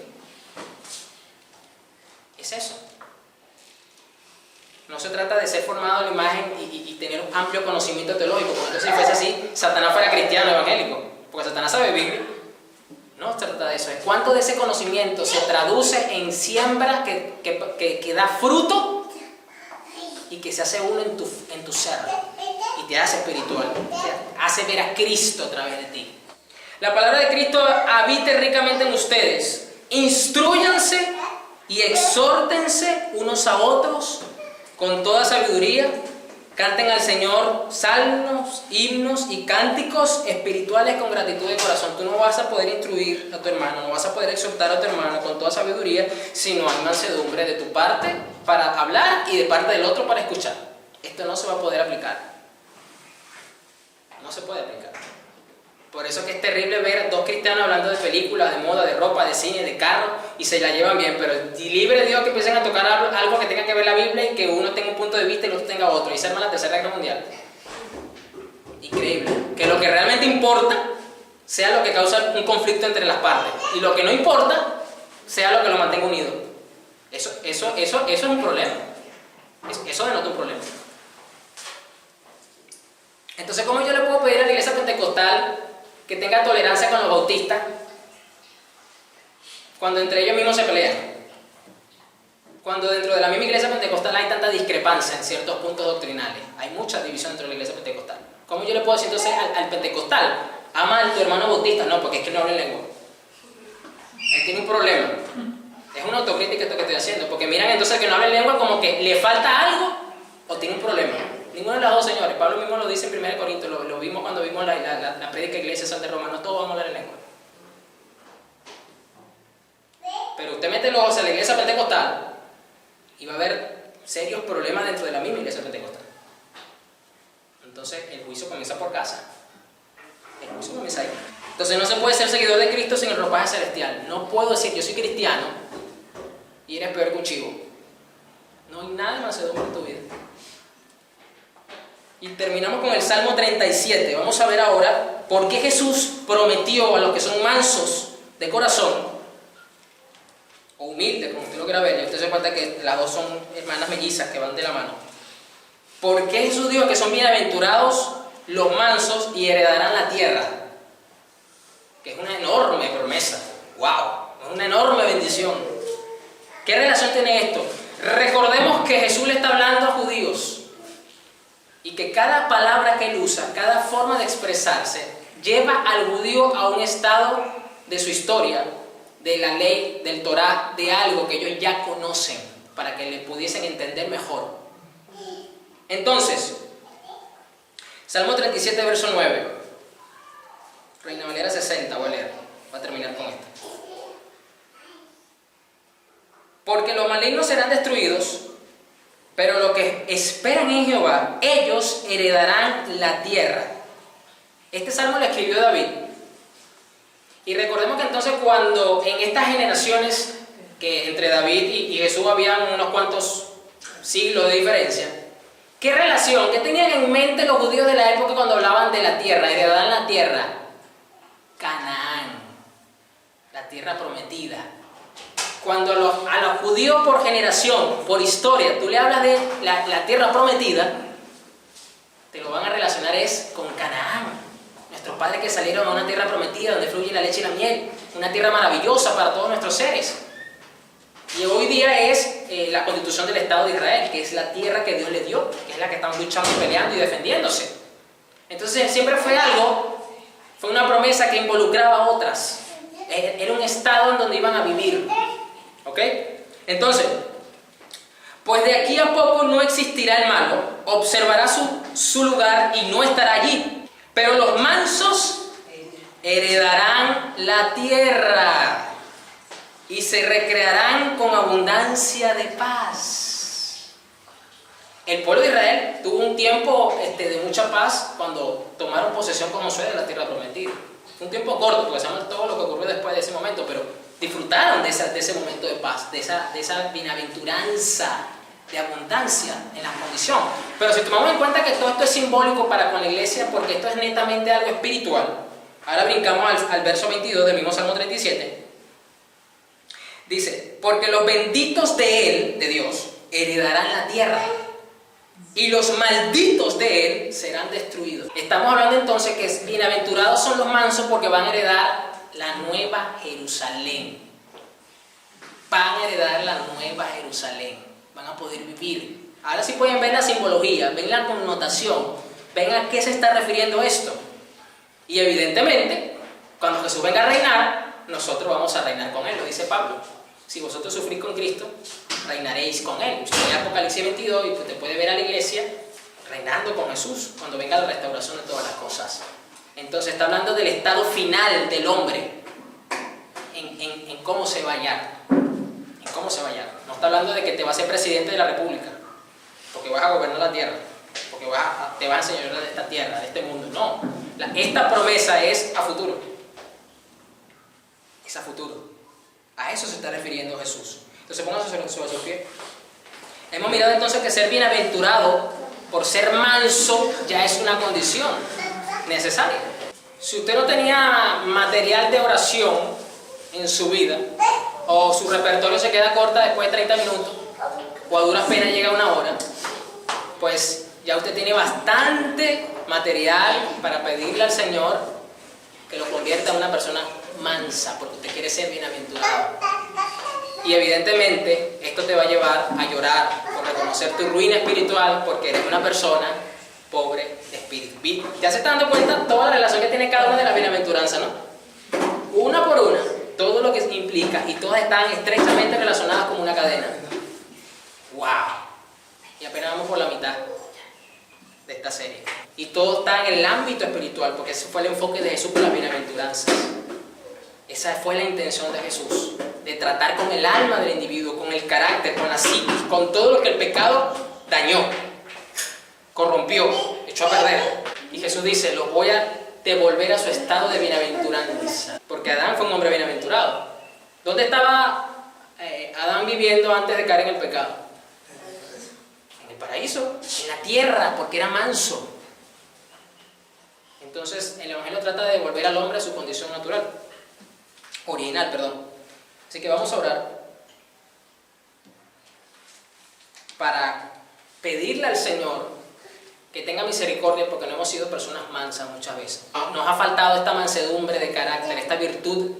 Es eso. No se trata de ser formado en la imagen y tener un amplio conocimiento teológico, porque entonces si fuese así, Satanás fuera cristiano evangélico, porque Satanás sabe Biblia. No se trata de eso, es cuánto de ese conocimiento se traduce en siembra que da fruto y que se hace uno en tu ser y te hace espiritual, te hace ver a Cristo a través de ti. La palabra de Cristo habite ricamente en ustedes. Instrúyanse y exhórtense unos a otros con toda sabiduría. Canten al Señor salmos, himnos y cánticos espirituales con gratitud de corazón. Tú no vas a poder instruir a tu hermano, no vas a poder exhortar a tu hermano con toda sabiduría si no hay mansedumbre de tu parte para hablar y de parte del otro para escuchar. Esto no se va a poder aplicar. No se puede aplicar. Por eso es que es terrible ver dos cristianos hablando de películas, de moda, de ropa, de cine, de carro, y se la llevan bien, pero libre Dios que empiecen a tocar algo que tenga que ver la Biblia y que uno tenga un punto de vista y el otro tenga otro, y se arma la tercera guerra mundial. Increíble. Que lo que realmente importa sea lo que causa un conflicto entre las partes, y lo que no importa sea lo que lo mantenga unido. Eso es un problema. Eso denota un problema. Entonces, ¿cómo yo le puedo pedir a la iglesia pentecostal que tenga tolerancia con los bautistas cuando entre ellos mismos se pelean? Cuando dentro de la misma iglesia pentecostal hay tanta discrepancia en ciertos puntos doctrinales, hay mucha división dentro de la iglesia pentecostal. ¿Cómo yo le puedo decir entonces al pentecostal, ama a tu hermano bautista? No, porque es que no habla en lengua. Él tiene un problema. Es una autocrítica esto que estoy haciendo, porque miran entonces que no habla en lengua como que le falta algo o tiene un problema. Ninguno de los dos, señores. Pablo mismo lo dice en 1 Corintios, lo vimos cuando vimos la prédica Iglesia Santa de Romanos, todos vamos a hablar en lengua. Pero usted mete los ojos en la iglesia pentecostal y va a haber serios problemas dentro de la misma iglesia pentecostal. Entonces el juicio comienza por casa. El juicio comienza ahí. Entonces no se puede ser seguidor de Cristo sin el ropaje celestial. No puedo decir yo soy cristiano y eres peor que un chivo. No hay nada de mansedumbre en tu vida. Y terminamos con el Salmo 37. Vamos a ver ahora por qué Jesús prometió a los que son mansos de corazón, o humildes, como usted lo quiera ver, y usted se cuenta que las dos son hermanas mellizas que van de la mano. ¿Por qué Jesús dijo que son bienaventurados los mansos y heredarán la tierra? Que es una enorme promesa. ¡Wow! Es una enorme bendición. ¿Qué relación tiene esto? Recordemos que Jesús le está hablando a judíos y que cada palabra que él usa, cada forma de expresarse, lleva al judío a un estado de su historia, de la ley, del Torá, de algo que ellos ya conocen, para que le pudiesen entender mejor. Entonces, Salmo 37, verso 9, Reina Valera 60, voy a leer, voy a terminar con esto. Porque los malignos serán destruidos, pero los que esperan en Jehová, ellos heredarán la tierra. Este salmo lo escribió David. Y recordemos que entonces cuando en estas generaciones, que entre David y Jesús habían unos cuantos siglos de diferencia, ¿qué relación? ¿Qué tenían en mente los judíos de la época cuando hablaban de la tierra? Heredarán la tierra. Canaán, la tierra prometida. Cuando a los judíos por generación, por historia, tú le hablas de la tierra prometida, te lo van a relacionar es con Canaán. Nuestros padres que salieron a una tierra prometida donde fluye la leche y la miel, una tierra maravillosa para todos nuestros seres. Y hoy día es la constitución del Estado de Israel, que es la tierra que Dios le dio, que es la que están luchando, peleando y defendiéndose. Entonces siempre fue una promesa que involucraba a otras. Era un estado en donde iban a vivir. ¿Ok? Entonces, pues de aquí a poco no existirá el malo, observará su lugar y no estará allí. Pero los mansos heredarán la tierra y se recrearán con abundancia de paz. El pueblo de Israel tuvo un tiempo de mucha paz cuando tomaron posesión con Josué de la tierra prometida. Fue un tiempo corto, porque sabemos todo lo que ocurrió después de ese momento, pero disfrutaron de ese momento de paz, de esa bienaventuranza, de abundancia en la condición. Pero si tomamos en cuenta que todo esto es simbólico para con la iglesia, porque esto es netamente algo espiritual, ahora brincamos al verso 22 del mismo Salmo 37. Dice, porque los benditos de él, de Dios, heredarán la tierra, y los malditos de él serán destruidos. Estamos hablando entonces que bienaventurados son los mansos porque van a heredar la nueva Jerusalén. Van a heredar la nueva Jerusalén. Van a poder vivir. Ahora sí pueden ver la simbología, ven la connotación, ven a qué se está refiriendo esto. Y evidentemente, cuando Jesús venga a reinar, nosotros vamos a reinar con él, lo dice Pablo. Si vosotros sufrís con Cristo, reinaréis con él. Usted ve Apocalipsis 22 y usted puede ver a la iglesia reinando con Jesús cuando venga la restauración de todas las cosas. Entonces está hablando del estado final del hombre, en cómo se va a hallar. En cómo se va a hallar. No está hablando de que te vas a ser presidente de la república, porque vas a gobernar la tierra, porque te vas a enseñar de esta tierra, de este mundo. No. Esta promesa es a futuro. Es a futuro. A eso se está refiriendo Jesús. Entonces pónganse sobre sus pies. Hemos mirado entonces que ser bienaventurado por ser manso ya es una condición necesaria. Si usted no tenía material de oración en su vida, o su repertorio se queda corta después de 30 minutos, o a duras penas llega a 1 hora, pues ya usted tiene bastante material para pedirle al Señor que lo convierta en una persona mansa, porque usted quiere ser bienaventurado. Y evidentemente esto te va a llevar a llorar por reconocer tu ruina espiritual, porque eres una persona pobre de espíritu. ¿Te has estado dando cuenta toda la relación que tiene cada una de las bienaventuranzas, no? Una por una, todo lo que implica, y todas están estrechamente relacionadas como una cadena. ¡Wow! Y apenas vamos por la mitad de esta serie. Y todo está en el ámbito espiritual, porque ese fue el enfoque de Jesús con las bienaventuranzas. Esa fue la intención de Jesús, de tratar con el alma del individuo, con el carácter, con la psiquis, con todo lo que el pecado dañó, corrompió, echó a perder. Y Jesús dice, los voy a devolver a su estado de bienaventuranza, porque Adán fue un hombre bienaventurado. ¿Dónde estaba Adán viviendo antes de caer en el pecado? En el paraíso, en la tierra, porque era manso. Entonces el Evangelio trata de devolver al hombre a su condición natural, original, perdón. Así que vamos a orar para pedirle al Señor que tenga misericordia, porque no hemos sido personas mansas muchas veces. Nos ha faltado esta mansedumbre de carácter, esta virtud,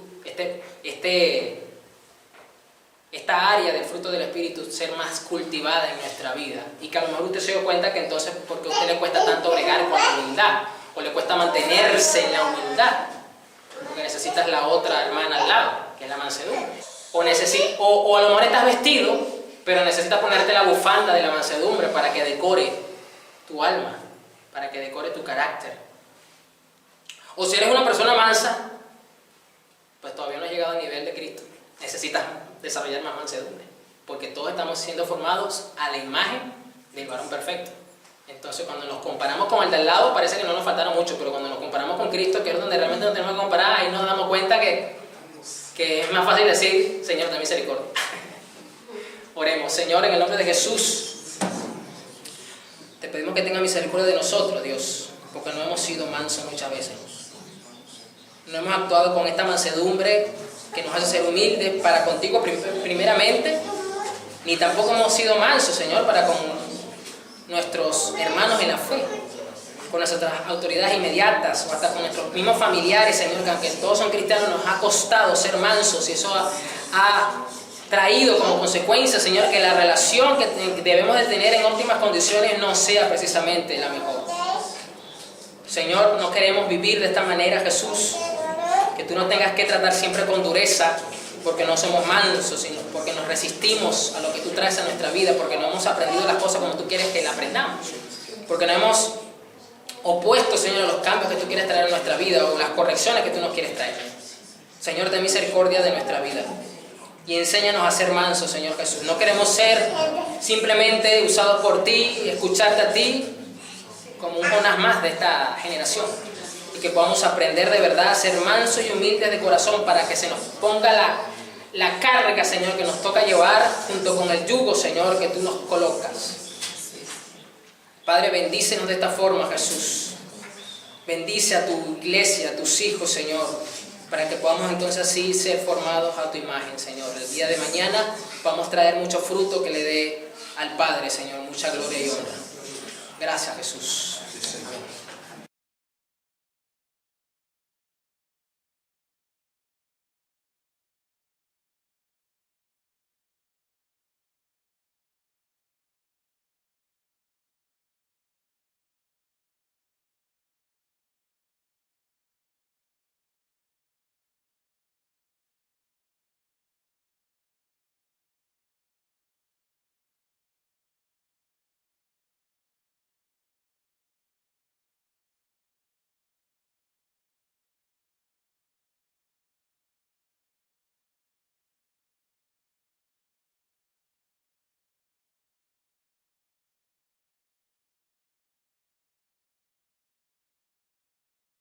esta área del fruto del Espíritu ser más cultivada en nuestra vida. Y que a lo mejor usted se dio cuenta que entonces, porque a usted le cuesta tanto bregar con la humildad, o le cuesta mantenerse en la humildad, porque necesitas la otra hermana al lado, que es la mansedumbre. O a lo mejor estás vestido, pero necesitas ponerte la bufanda de la mansedumbre para que decore tu alma, para que decore tu carácter. O si eres una persona mansa, pues todavía no has llegado al nivel de Cristo. Necesitas desarrollar más mansedumbre, porque todos estamos siendo formados a la imagen del varón perfecto. Entonces cuando nos comparamos con el de al lado parece que no nos faltaron mucho, pero cuando nos comparamos con Cristo, que es donde realmente nos tenemos que comparar, ahí nos damos cuenta que es más fácil decir, Señor, ten misericordia. Oremos. Señor, en el nombre de Jesús, te pedimos que tenga misericordia de nosotros, Dios, porque no hemos sido mansos muchas veces. No hemos actuado con esta mansedumbre que nos hace ser humildes para contigo primeramente, ni tampoco hemos sido mansos, Señor, para con nuestros hermanos en la fe, con nuestras autoridades inmediatas, o hasta con nuestros mismos familiares, Señor, que aunque todos son cristianos, nos ha costado ser mansos, y eso ha traído como consecuencia, Señor, que la relación que debemos de tener en óptimas condiciones no sea precisamente la mejor. Señor, no queremos vivir de esta manera, Jesús, que tú nos tengas que tratar siempre con dureza, porque no somos mansos, sino porque nos resistimos a lo que tú traes a nuestra vida, porque no hemos aprendido las cosas como tú quieres que las aprendamos, porque no hemos opuestos, Señor, a los cambios que tú quieres traer en nuestra vida o las correcciones que tú nos quieres traer. Señor, ten misericordia de nuestra vida y enséñanos a ser mansos, Señor Jesús. No queremos ser simplemente usados por ti y escucharte a ti como un Jonás más de esta generación, y que podamos aprender de verdad a ser mansos y humildes de corazón para que se nos ponga la carga, Señor, que nos toca llevar junto con el yugo, Señor, que tú nos colocas. Padre, bendícenos de esta forma, Jesús. Bendice a tu iglesia, a tus hijos, Señor, para que podamos entonces así ser formados a tu imagen, Señor. El día de mañana vamos a traer mucho fruto que le dé al Padre, Señor, mucha gloria y honra. Gracias, Jesús.